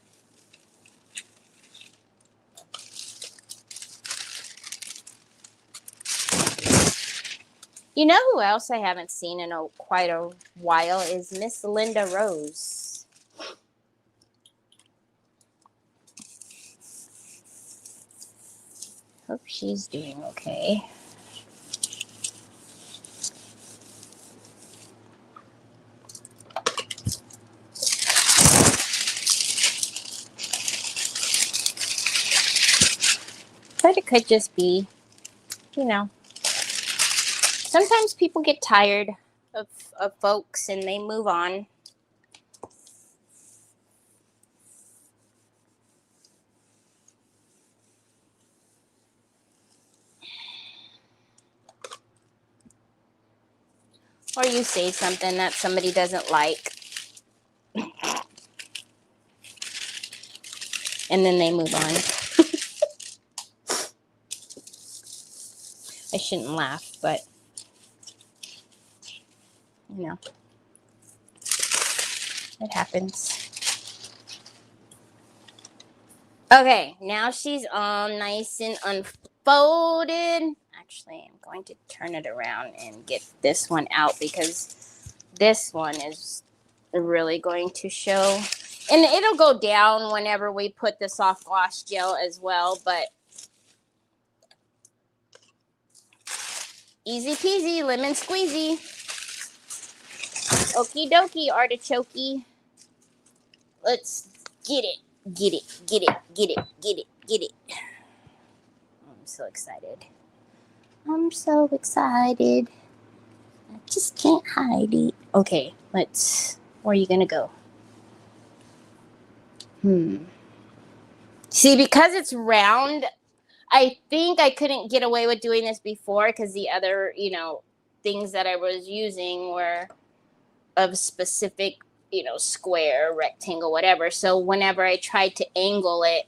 You know who else I haven't seen in quite a while is Miss Linda Rose. Hope she's doing okay. But it could just be, you know, sometimes people get tired of folks and they move on. Or you say something that somebody doesn't like. And then they move on. I shouldn't laugh, but, you know, it happens. Okay, now she's all nice and unfolded. Actually, I'm going to turn it around and get this one out because this one is really going to show. And it'll go down whenever we put the soft gloss gel as well, but easy peasy, lemon squeezy. Okie dokie, artichoke. Let's get it, get it, get it, get it, get it, get it. I'm so excited. I'm so excited. I just can't hide it. Okay, where are you gonna go? See, because it's round, I think I couldn't get away with doing this before because the other, things that I was using were of specific, square, rectangle, whatever. So whenever I tried to angle it,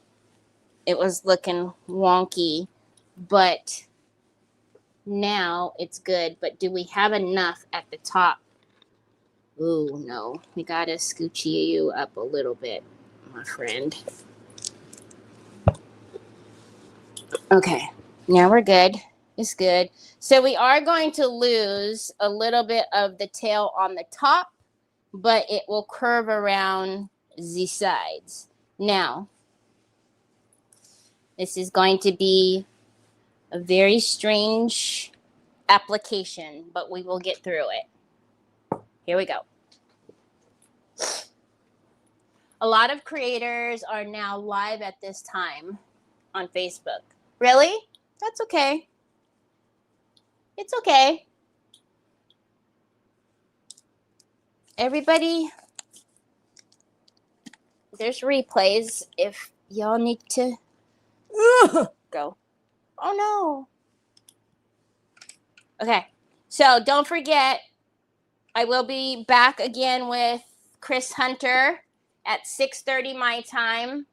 it was looking wonky. But now it's good. But do we have enough at the top? Ooh, no. We gotta scoochie you up a little bit, my friend. Okay, now we're good. It's good. So we are going to lose a little bit of the tail on the top, but it will curve around the sides. Now, this is going to be a very strange application, but we will get through it. Here we go. A lot of creators are now live at this time on Facebook. Really? That's okay. It's okay. Everybody, there's replays if y'all need to go. Oh no. Okay. So don't forget, I will be back again with Chris Hunter at 6:30 my time.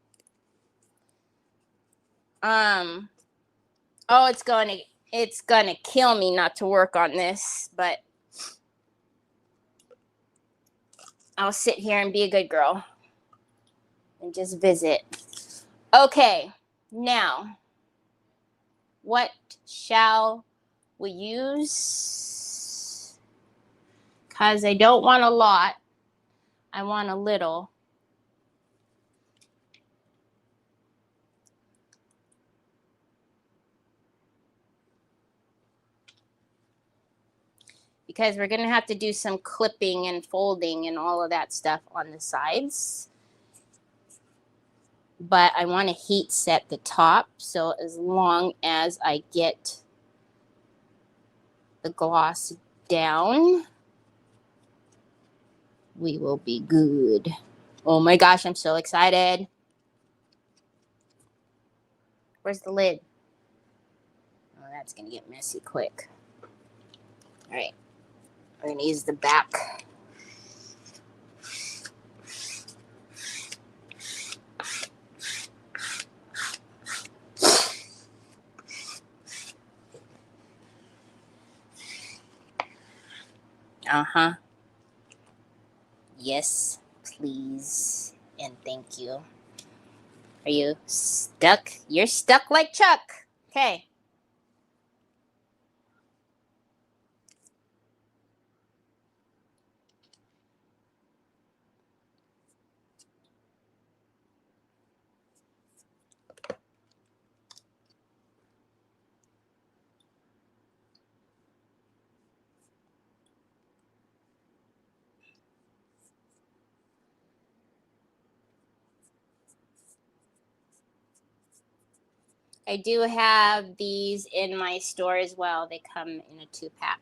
It's gonna kill me not to work on this, but I'll sit here and be a good girl and just visit. Okay, now what shall we use? Because I don't want a lot. I want a little. Because we're going to have to do some clipping and folding and all of that stuff on the sides. But I want to heat set the top, so as long as I get the gloss down, we will be good. Oh my gosh, I'm so excited. Where's the lid? Oh, that's going to get messy quick. All right, we're going to use the back. Uh-huh. Yes, please. And thank you. Are you stuck? You're stuck like Chuck. Okay. I do have these in my store as well. They come in a 2-pack.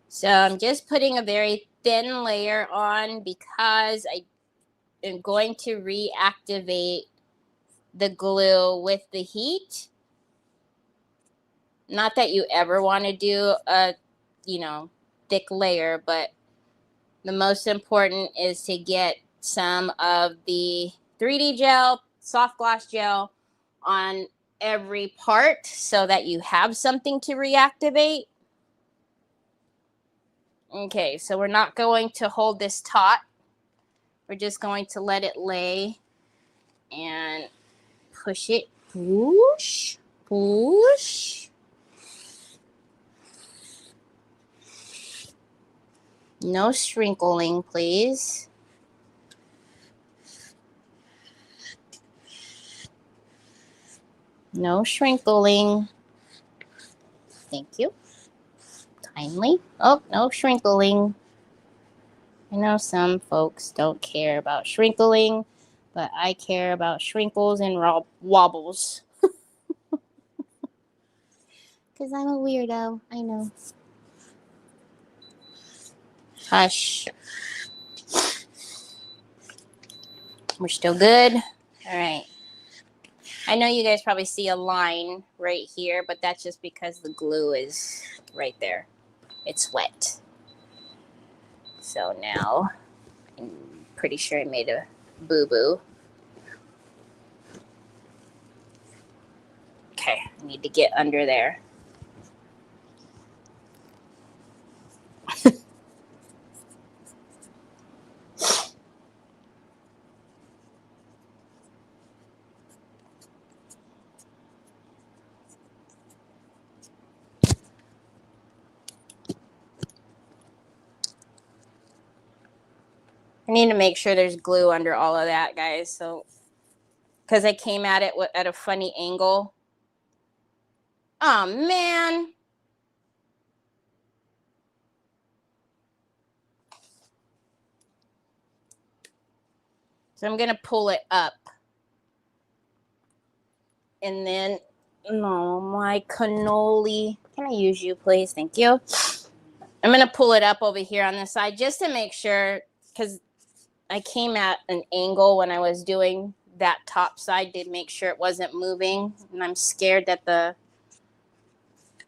So I'm just putting a very thin layer on because I am going to reactivate the glue with the heat. Not that you ever want to do a, thick layer, but the most important is to get some of the 3D gel, soft gloss gel on every part so that you have something to reactivate. Okay, so we're not going to hold this taut. We're just going to let it lay and push it. Push, push. No sprinkling, please. No sprinkling. Thank you. Kindly. Oh, no sprinkling. I know some folks don't care about sprinkling, but I care about shrinkles and wobbles. Because I'm a weirdo. I know. Hush. We're still good. All right. I know you guys probably see a line right here, but that's just because the glue is right there. It's wet. So now, I'm pretty sure I made a boo-boo. Okay, I need to get under there. I need to make sure there's glue under all of that, guys. So, because I came at it at a funny angle. Oh, man. So I'm going to pull it up. And then, no, my cannoli. Can I use you, please? Thank you. I'm going to pull it up over here on the side just to make sure, because I came at an angle when I was doing that top side to make sure it wasn't moving. And I'm scared that the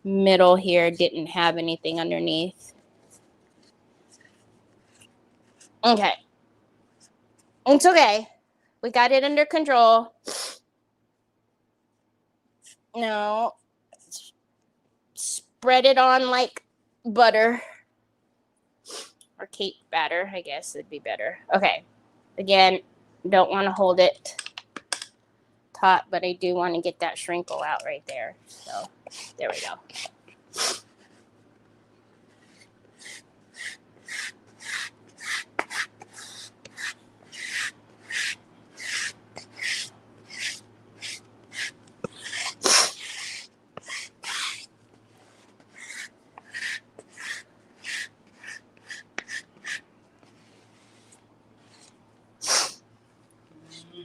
middle here didn't have anything underneath. Okay. It's okay. We got it under control. No. Spread it on like butter. Or cake batter, I guess it'd be better. Okay. Again, don't want to hold it taut, but I do want to get that shrinkle out right there. So, there we go.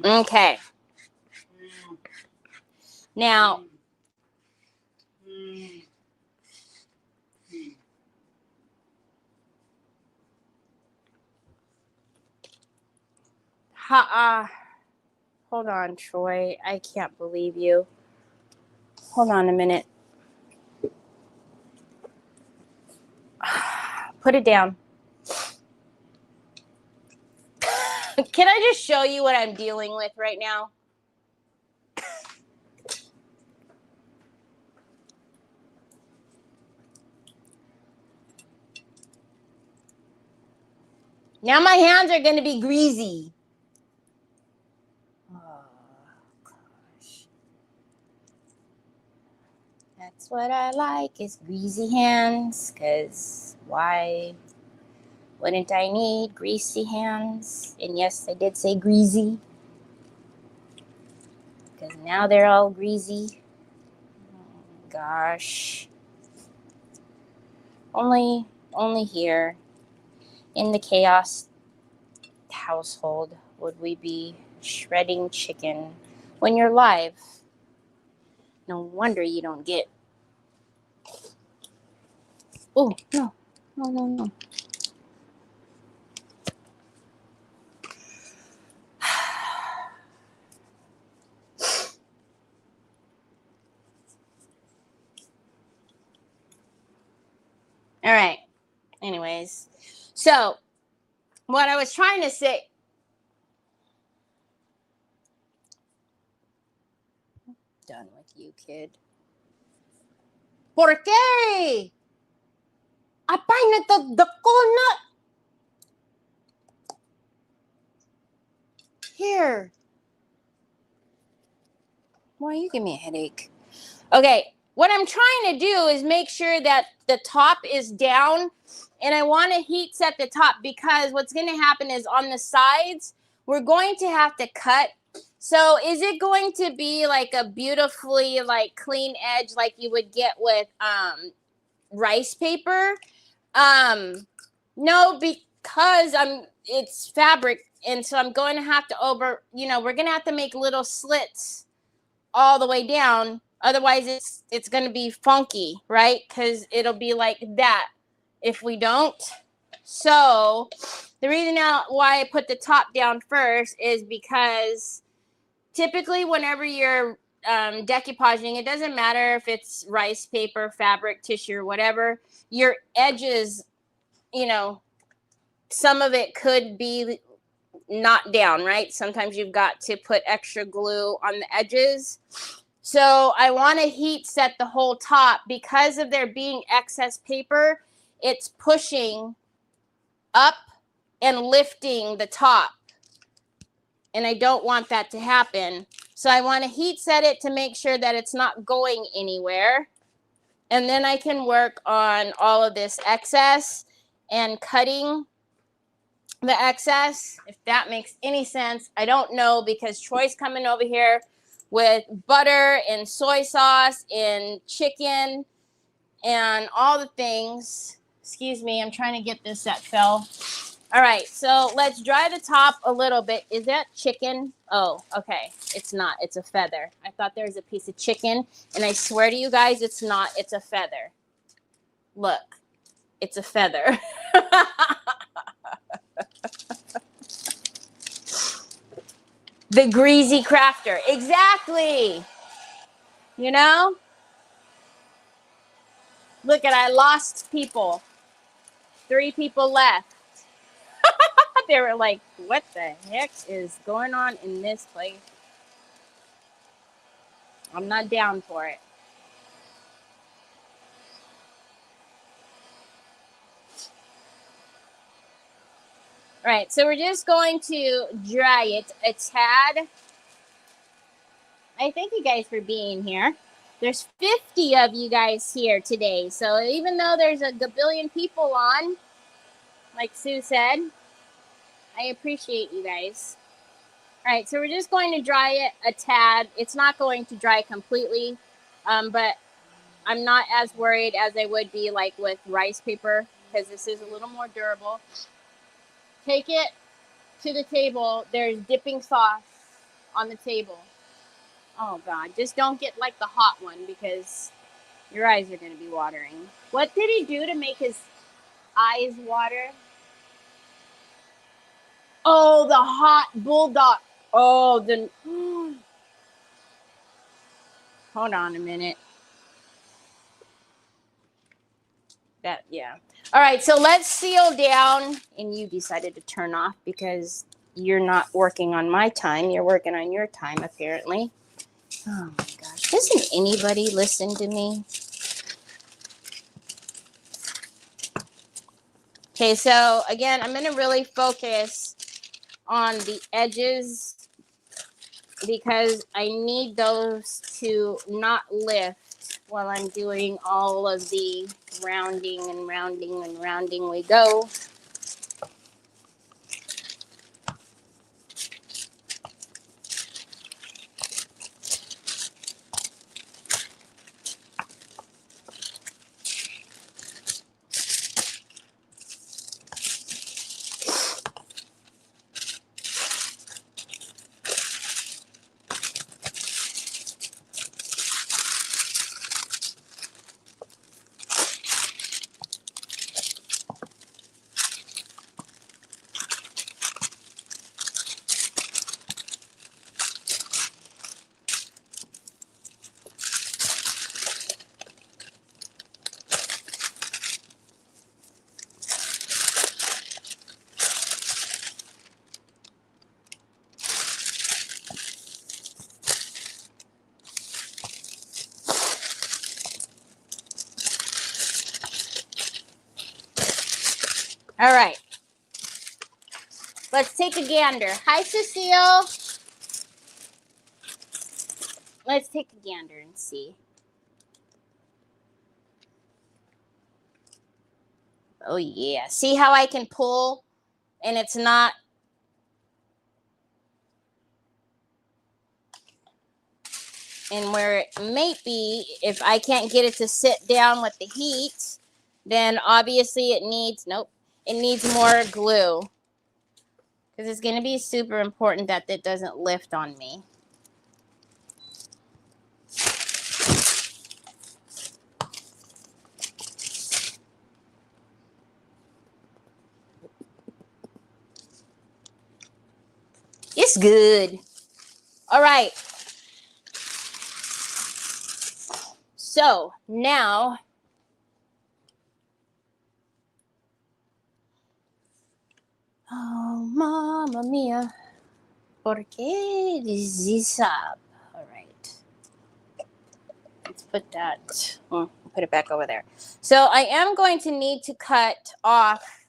Okay. Now, Hold on, Troy. I can't believe you. Hold on a minute. Put it down. Can I just show you what I'm dealing with right now? Now my hands are going to be greasy. Oh, gosh. That's what I like is greasy hands, because why wouldn't I need greasy hands? And yes, I did say greasy, because now they're all greasy. Oh, gosh. Only here in the chaos household would we be shredding chicken when you're live. No wonder you don't get. Oh, no. No. All right. Anyways, so what I was trying to say. Done with you, kid. ¿Por qué? Apay na to dako na. Here. Why you give me a headache? Okay, what I'm trying to do is make sure that the top is down, and I want to heat set the top, because what's going to happen is on the sides, we're going to have to cut. So is it going to be like a beautifully like clean edge like you would get with rice paper? No, because it's fabric, and so I'm going to have to we're going to have to make little slits all the way down. Otherwise, it's going to be funky, right? Because it'll be like that if we don't. So the reason why I put the top down first is because typically whenever you're decoupaging, it doesn't matter if it's rice paper, fabric, tissue, or whatever, your edges, some of it could be not down, right? Sometimes you've got to put extra glue on the edges. So I want to heat set the whole top. Because of there being excess paper, it's pushing up and lifting the top. And I don't want that to happen. So I want to heat set it to make sure that it's not going anywhere. And then I can work on all of this excess and cutting the excess, if that makes any sense. I don't know, because Troy's coming over here with butter and soy sauce and chicken and all the things. Excuse me, I'm trying to get this that fell. All right, so let's dry the top a little bit. Is that chicken? Oh, okay. It's not. It's a feather. I thought there was a piece of chicken, and I swear to you guys, it's not. It's a feather. Look, it's a feather. The greasy crafter. Exactly. Look I lost people. 3 people left. They were like, what the heck is going on in this place? I'm not down for it. All right, so we're just going to dry it a tad. I thank you guys for being here. There's 50 of you guys here today. So even though there's a gabillion people on, like Sue said, I appreciate you guys. All right, so we're just going to dry it a tad. It's not going to dry completely, but I'm not as worried as I would be like with rice paper, because this is a little more durable. Take it to the table. There's dipping sauce on the table. Oh God, just don't get like the hot one, because your eyes are going to be watering. What did he do to make his eyes water? Oh, the hot bulldog. Oh, the... Hold on a minute. That, yeah. All right, so let's seal down. And you decided to turn off because you're not working on my time. You're working on your time, apparently. Oh, my gosh. Doesn't anybody listen to me? Okay, so again, I'm going to really focus on the edges because I need those to not lift while I'm doing all of the rounding and rounding and rounding we go. All right. Let's take a gander. Hi, Cecile. Let's take a gander and see. Oh, yeah. See how I can pull and it's not... And where it may be, if I can't get it to sit down with the heat, then obviously it needs... Nope. It needs more glue. Because it's going to be super important that it doesn't lift on me. It's good. All right. So now... Oh, Mamma Mia. ¿Por qué zizap? All right. Let's put that... put it back over there. So I am going to need to cut off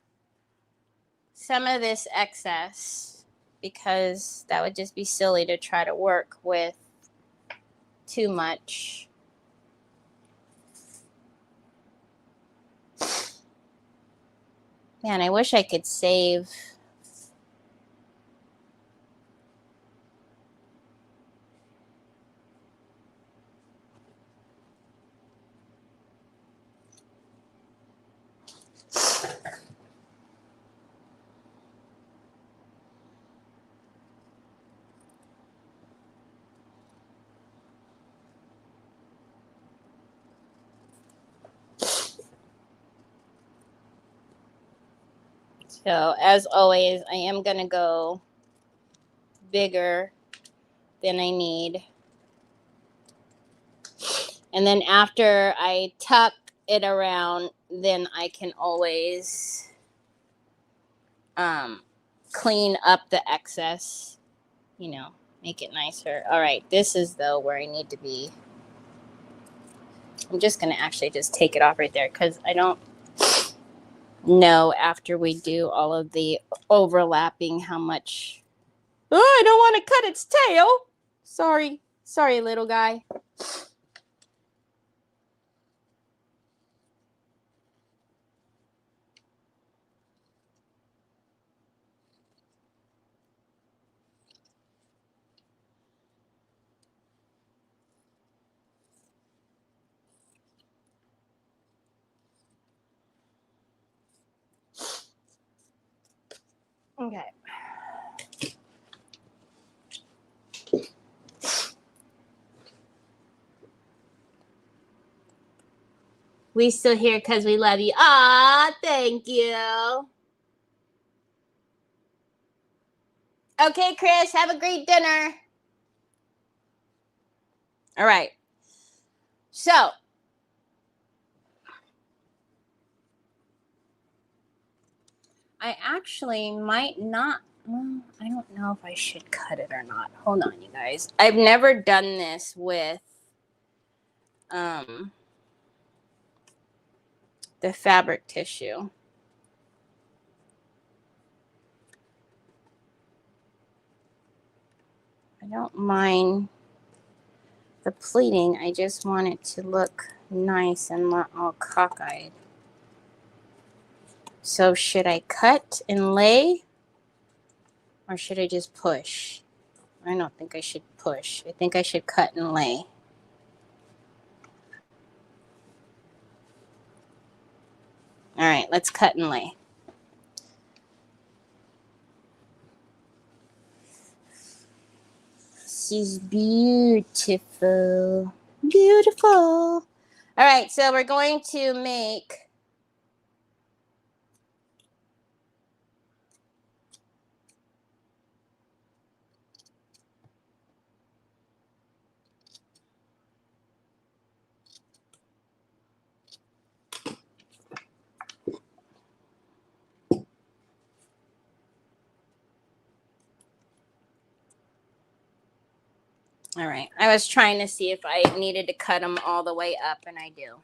some of this excess because that would just be silly to try to work with too much. Man, I wish I could save... So, as always, I am going to go bigger than I need. And then after I tuck it around, then I can always clean up the excess, you know, make it nicer. All right, this is, though, where I need to be. I'm just going to actually just take it off right there because I don't know after we do all of the overlapping how much... Oh, I don't want to cut its tail. Sorry. Sorry, little guy. Okay. We still here because we love you. Ah, thank you. Okay, Chris, have a great dinner. All right. So, I actually might not, well, I don't know if I should cut it or not. Hold on, you guys. I've never done this with the fabric tissue. I don't mind the pleating. I just want it to look nice and not all cockeyed. So should I cut and lay? Or should I just push? I don't think I should push. I think I should cut and lay. All right, let's cut and lay. She's beautiful. Beautiful. All right, so we're going to make all right. I was trying to see if I needed to cut them all the way up, and I do.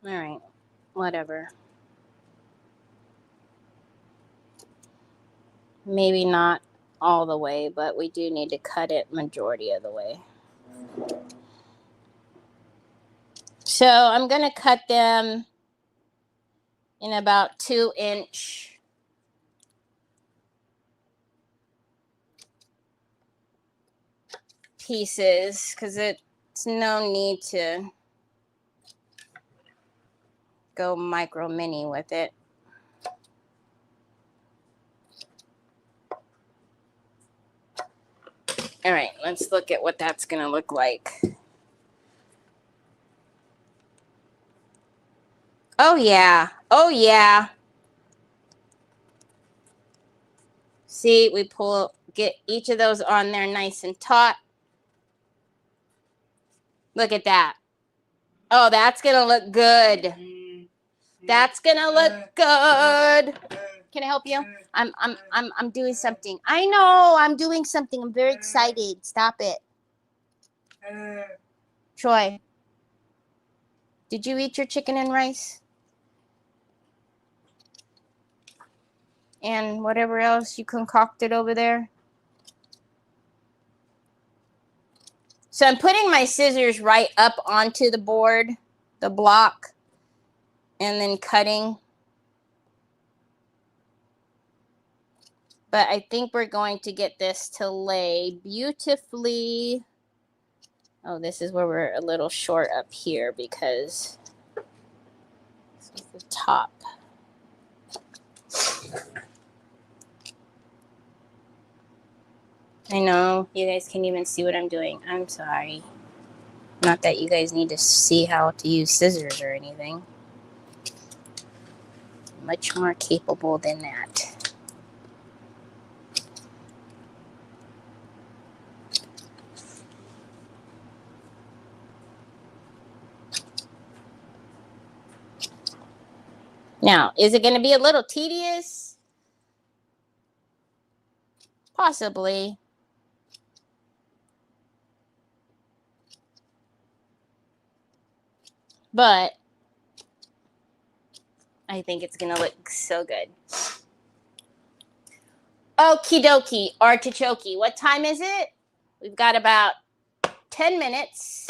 All right, whatever. Maybe not all the way, but we do need to cut it majority of the way. So I'm going to cut them in about 2-inch pieces because it's no need to go micro mini with it. All right, let's look at what that's going to look like. Oh, yeah. Oh, yeah. See, we get each of those on there nice and taut. Look at that. Oh, that's going to look good. That's going to look good. Can I help you? I'm doing something. I know, I'm doing something. I'm very excited. Stop it. Troy, did you eat your chicken and rice? And whatever else you concocted over there? So I'm putting my scissors right up onto the board, the block, and then cutting. But I think we're going to get this to lay beautifully. Oh, this is where we're a little short up here because this is the top. I know you guys can't even see what I'm doing. I'm sorry. Not that you guys need to see how to use scissors or anything. Much more capable than that. Now, is it going to be a little tedious? Possibly. But I think it's going to look so good. Okie dokie, artichoke. What time is it? We've got about 10 minutes.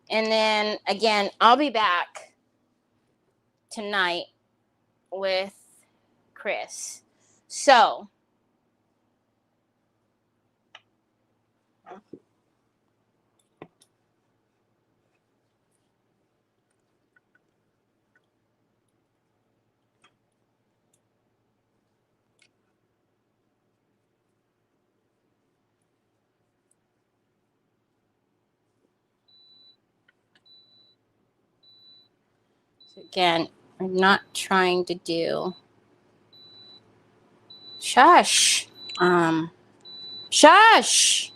And then, again, I'll be back tonight with Chris. So, again, I'm not trying to do Shush. Shush.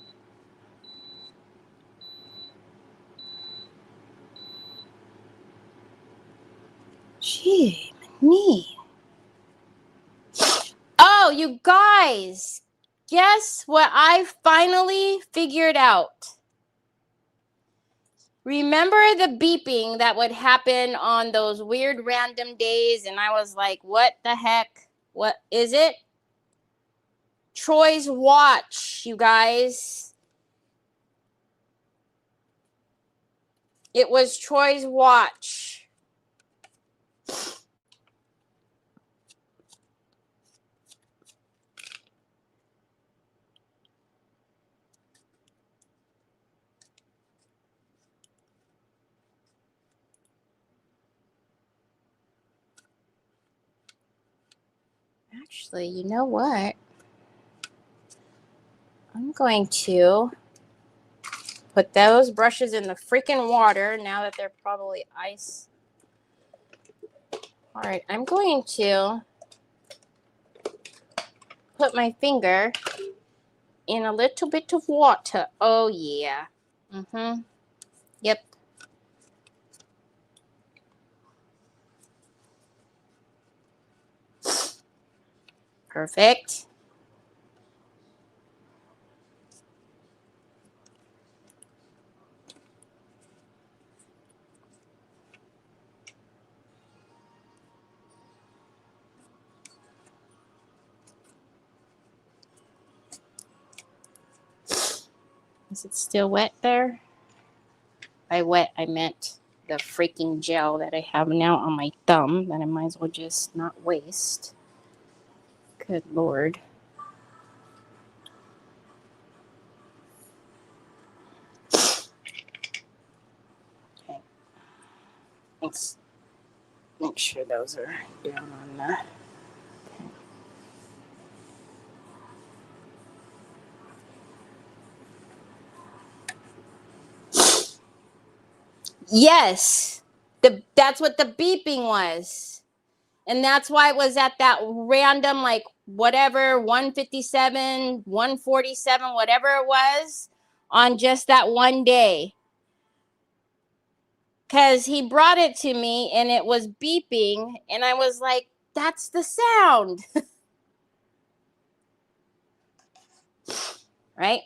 Gee, me. Oh, you guys. Guess what I finally figured out? Remember the beeping that would happen on those weird random days? And I was like, what the heck? What is it? Troy's watch, you guys. It was Troy's watch. Actually, you know what? I'm going to put those brushes in the freaking water now that they're probably ice. All right, I'm going to put my finger in a little bit of water. Oh, yeah. Mm-hmm. Yep. Perfect. Is it still wet there? By wet, I meant the freaking gel that I have now on my thumb that I might as well just not waste. Good Lord. Okay. Let's make sure those are down on that. Yes. That's what the beeping was. And that's why it was at that random, like, whatever, 157, 147, whatever it was, on just that one day. Because he brought it to me and it was beeping, and I was like, that's the sound. Right?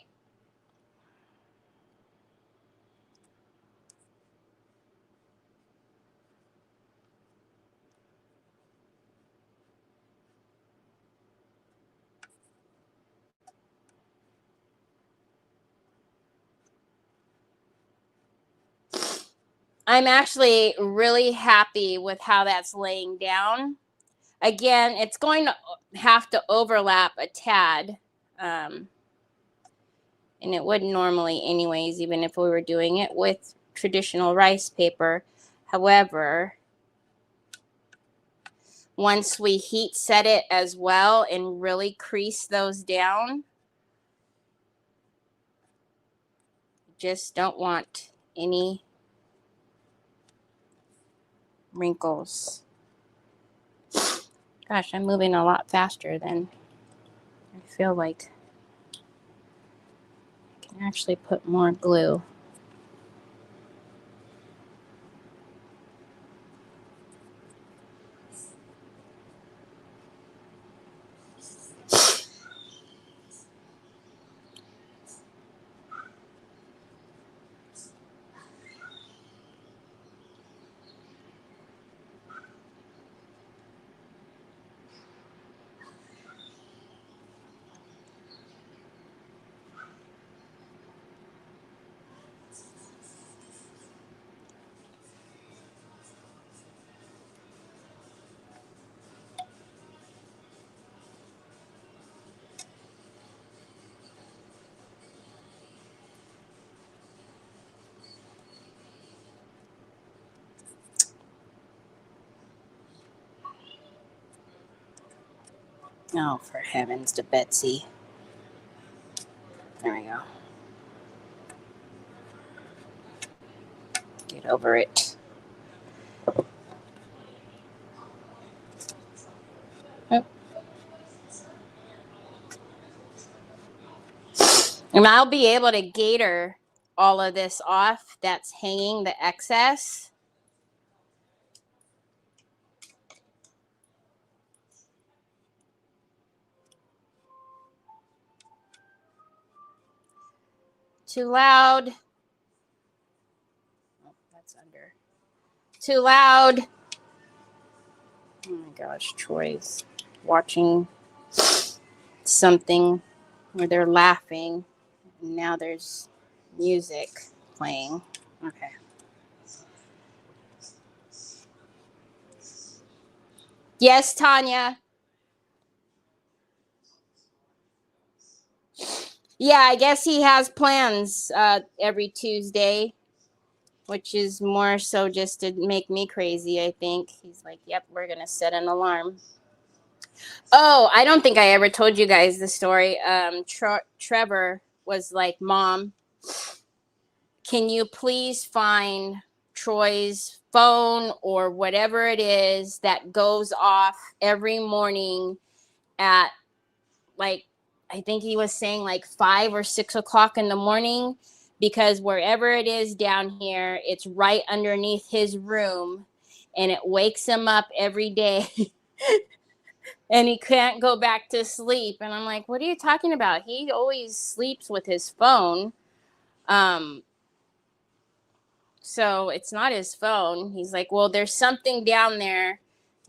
I'm actually really happy with how that's laying down. Again, it's going to have to overlap a tad. And it wouldn't normally anyways, even if we were doing it with traditional rice paper. However, once we heat set it as well and really crease those down, just don't want any wrinkles. Gosh, I'm moving a lot faster than I feel like. I can actually put more glue. Oh, for heavens to Betsy. There we go. Get over it. Oh. And I'll be able to gator all of this off that's hanging, the excess. Too loud. Oh, that's under. Too loud. Oh my gosh, Troy's watching something where they're laughing. And now there's music playing. Okay. Yes, Tanya. Yeah, I guess he has plans every Tuesday, which is more so just to make me crazy, I think. He's like, yep, we're going to set an alarm. Oh, I don't think I ever told you guys the story. Trevor was like, Mom, can you please find Troy's phone or whatever it is that goes off every morning at, like, I think he was saying like 5 or 6 o'clock in the morning, because wherever it is down here, it's right underneath his room and it wakes him up every day and he can't go back to sleep. And I'm like, what are you talking about? He always sleeps with his phone. So it's not his phone. He's like, well, there's something down there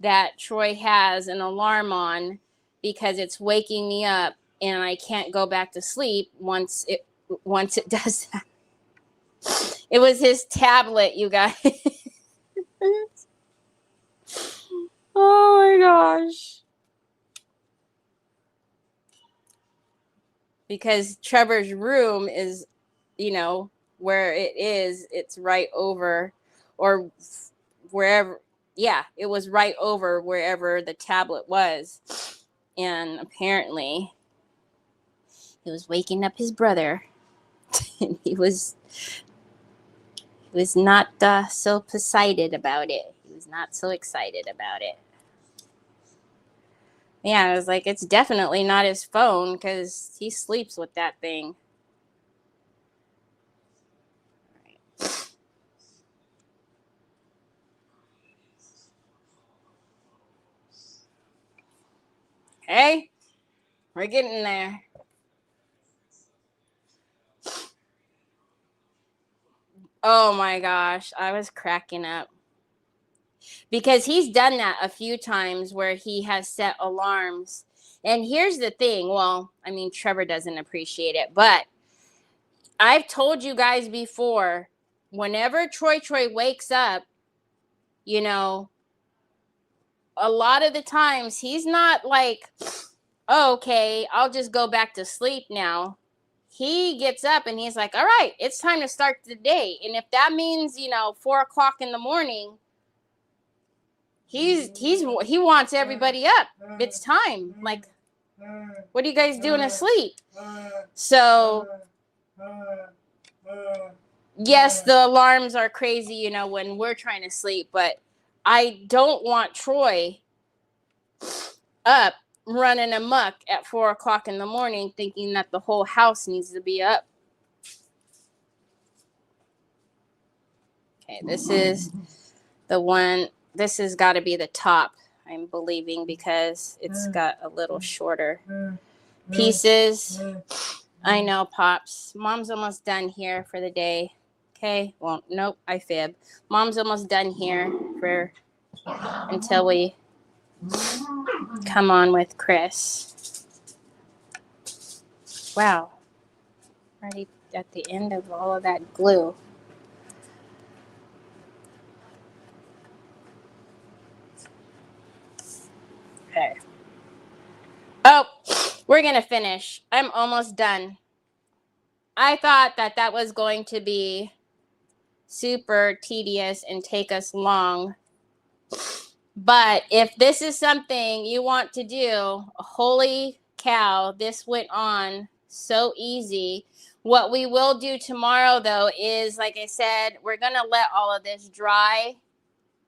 that Troy has an alarm on because it's waking me up and I can't go back to sleep once it does that. It was his tablet, you guys. Oh my gosh. Because Trevor's room is, where it is, it's right over, or wherever. Yeah, it was right over wherever the tablet was. And apparently he was waking up his brother. And he was not so excited about it. He was not so excited about it. Yeah, I was like, it's definitely not his phone because he sleeps with that thing. Hey, we're getting there. Oh my gosh, I was cracking up. Because he's done that a few times where he has set alarms. And here's the thing. Well, I mean, Trevor doesn't appreciate it, but I've told you guys before, whenever Troy wakes up, a lot of the times he's not like, oh, okay, I'll just go back to sleep now. He gets up and he's like, all right, it's time to start the day. And if that means, 4 o'clock in the morning, he wants everybody up. It's time. Like, what are you guys doing asleep? So, yes, the alarms are crazy, when we're trying to sleep, but I don't want Troy up running amok at 4 o'clock in the morning thinking that the whole house needs to be up. Okay, this is the one. This has got to be the top, I'm believing, because it's got a little shorter pieces. I know, Pops. Mom's almost done here for the day. Okay, well, nope, I fib. Mom's almost done here until we come on with Chris. Wow. Already at the end of all of that glue. Okay. Oh, we're going to finish. I'm almost done. I thought that was going to be super tedious and take us long. But if this is something you want to do, holy cow, this went on so easy. What we will do tomorrow, though, is, like I said, we're going to let all of this dry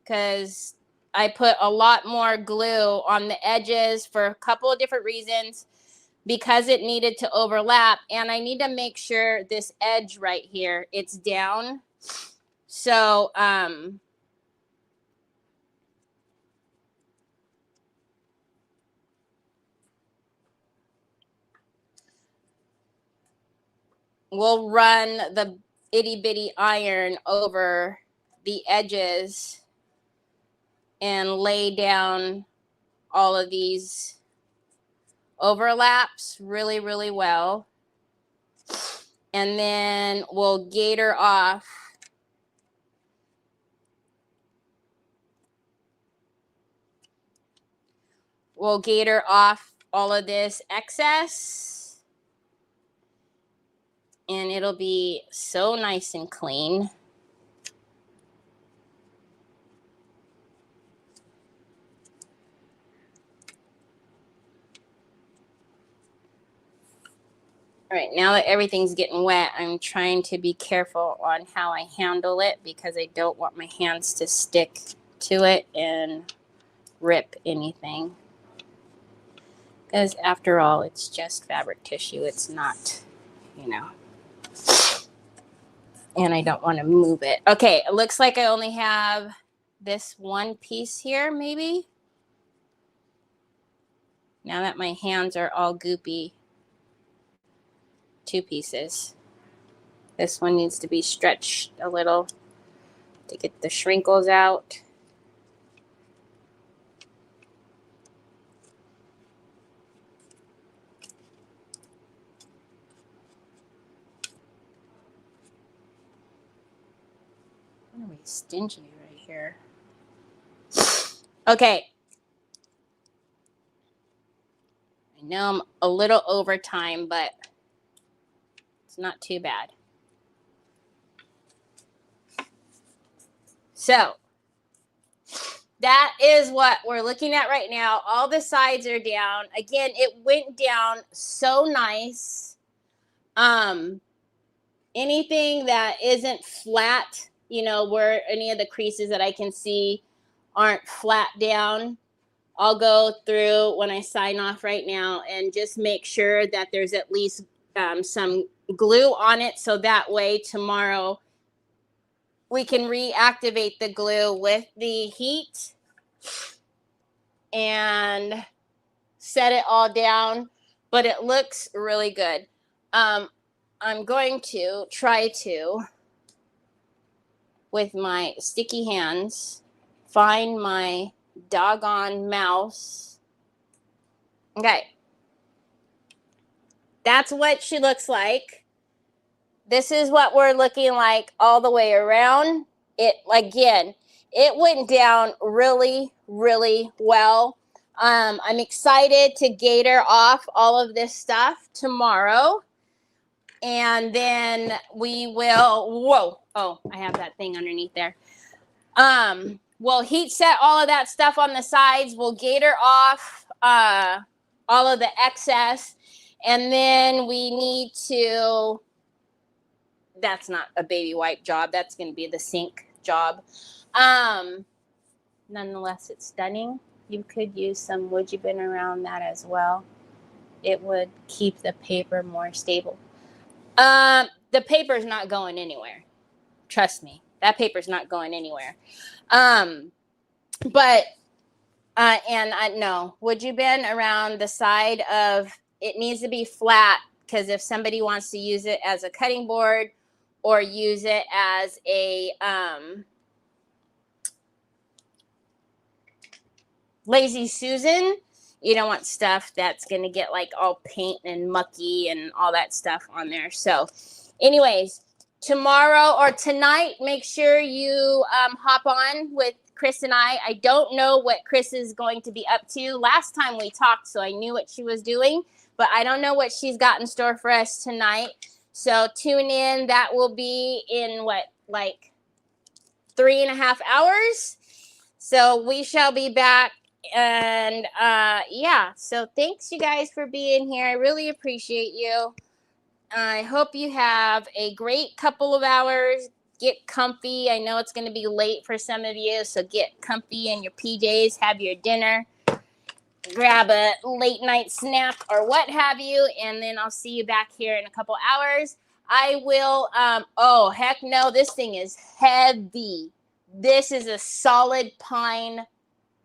because I put a lot more glue on the edges for a couple of different reasons. because it needed to overlap. And I need to make sure this edge right here, it's down. So, we'll run the itty bitty iron over the edges and lay down all of these overlaps really, really well. And then we'll gator off all of this excess, and it'll be so nice and clean. All right, now that everything's getting wet, I'm trying to be careful on how I handle it because I don't want my hands to stick to it and rip anything. Because after all, it's just fabric tissue. It's not, you know. And I don't want to move it. Okay, it looks like I only have this one piece here, maybe. Now that my hands are all goopy. 2 pieces. This one needs to be stretched a little to get the shrinkles out. I'm gonna be stingy right here. Okay. I know I'm a little over time, but it's not too bad. So that is what we're looking at right now. All the sides are down. Again, it went down so nice. Anything that isn't flat, you know, where any of the creases that I can see aren't flat down, I'll go through when I sign off right now and just make sure that there's at least some glue on it, so that way tomorrow we can reactivate the glue with the heat and set it all down. But it looks really good. I'm going to try to, with my sticky hands, find my doggone mouse. Okay. That's what she looks like. This is what we're looking like all the way around. It, again, it went down really, really well. I'm excited to gator off all of this stuff tomorrow. And then we will, whoa, oh, I have that thing underneath there. We'll heat set all of that stuff on the sides. We'll gator off all of the excess. And then we need to, that's not a baby wipe job. That's going to be the sink job. Nonetheless, it's stunning. You could use some Woodgie Bin around that as well. It would keep the paper more stable. The paper's not going anywhere. Trust me, that paper's not going anywhere. And I know, Woodgie Bin around the side of, it needs to be flat, because if somebody wants to use it as a cutting board or use it as a Lazy Susan, you don't want stuff that's going to get like all paint and mucky and all that stuff on there. So anyways, tomorrow or tonight, make sure you hop on with Chris and I. I don't know what Chris is going to be up to. Last time we talked, so I knew what she was doing, but I don't know what she's got in store for us tonight. So tune in. That will be in what, like 3.5 hours. So we shall be back. And yeah, so thanks you guys for being here. I really appreciate you. I hope you have a great couple of hours. Get comfy. I know it's going to be late for some of you, so get comfy in your PJs, have your dinner, grab a late night snack or what have you, and then I'll see you back here in a couple hours. I will, oh, heck no, this thing is heavy. This is a solid pine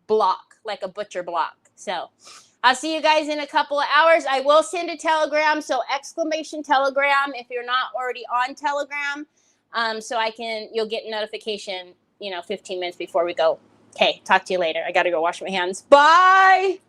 block, like a butcher block. So I'll see you guys in a couple of hours. I will send a telegram, so exclamation telegram if you're not already on Telegram, so you'll get notification, 15 minutes before we go. Okay, talk to you later. I got to go wash my hands. Bye.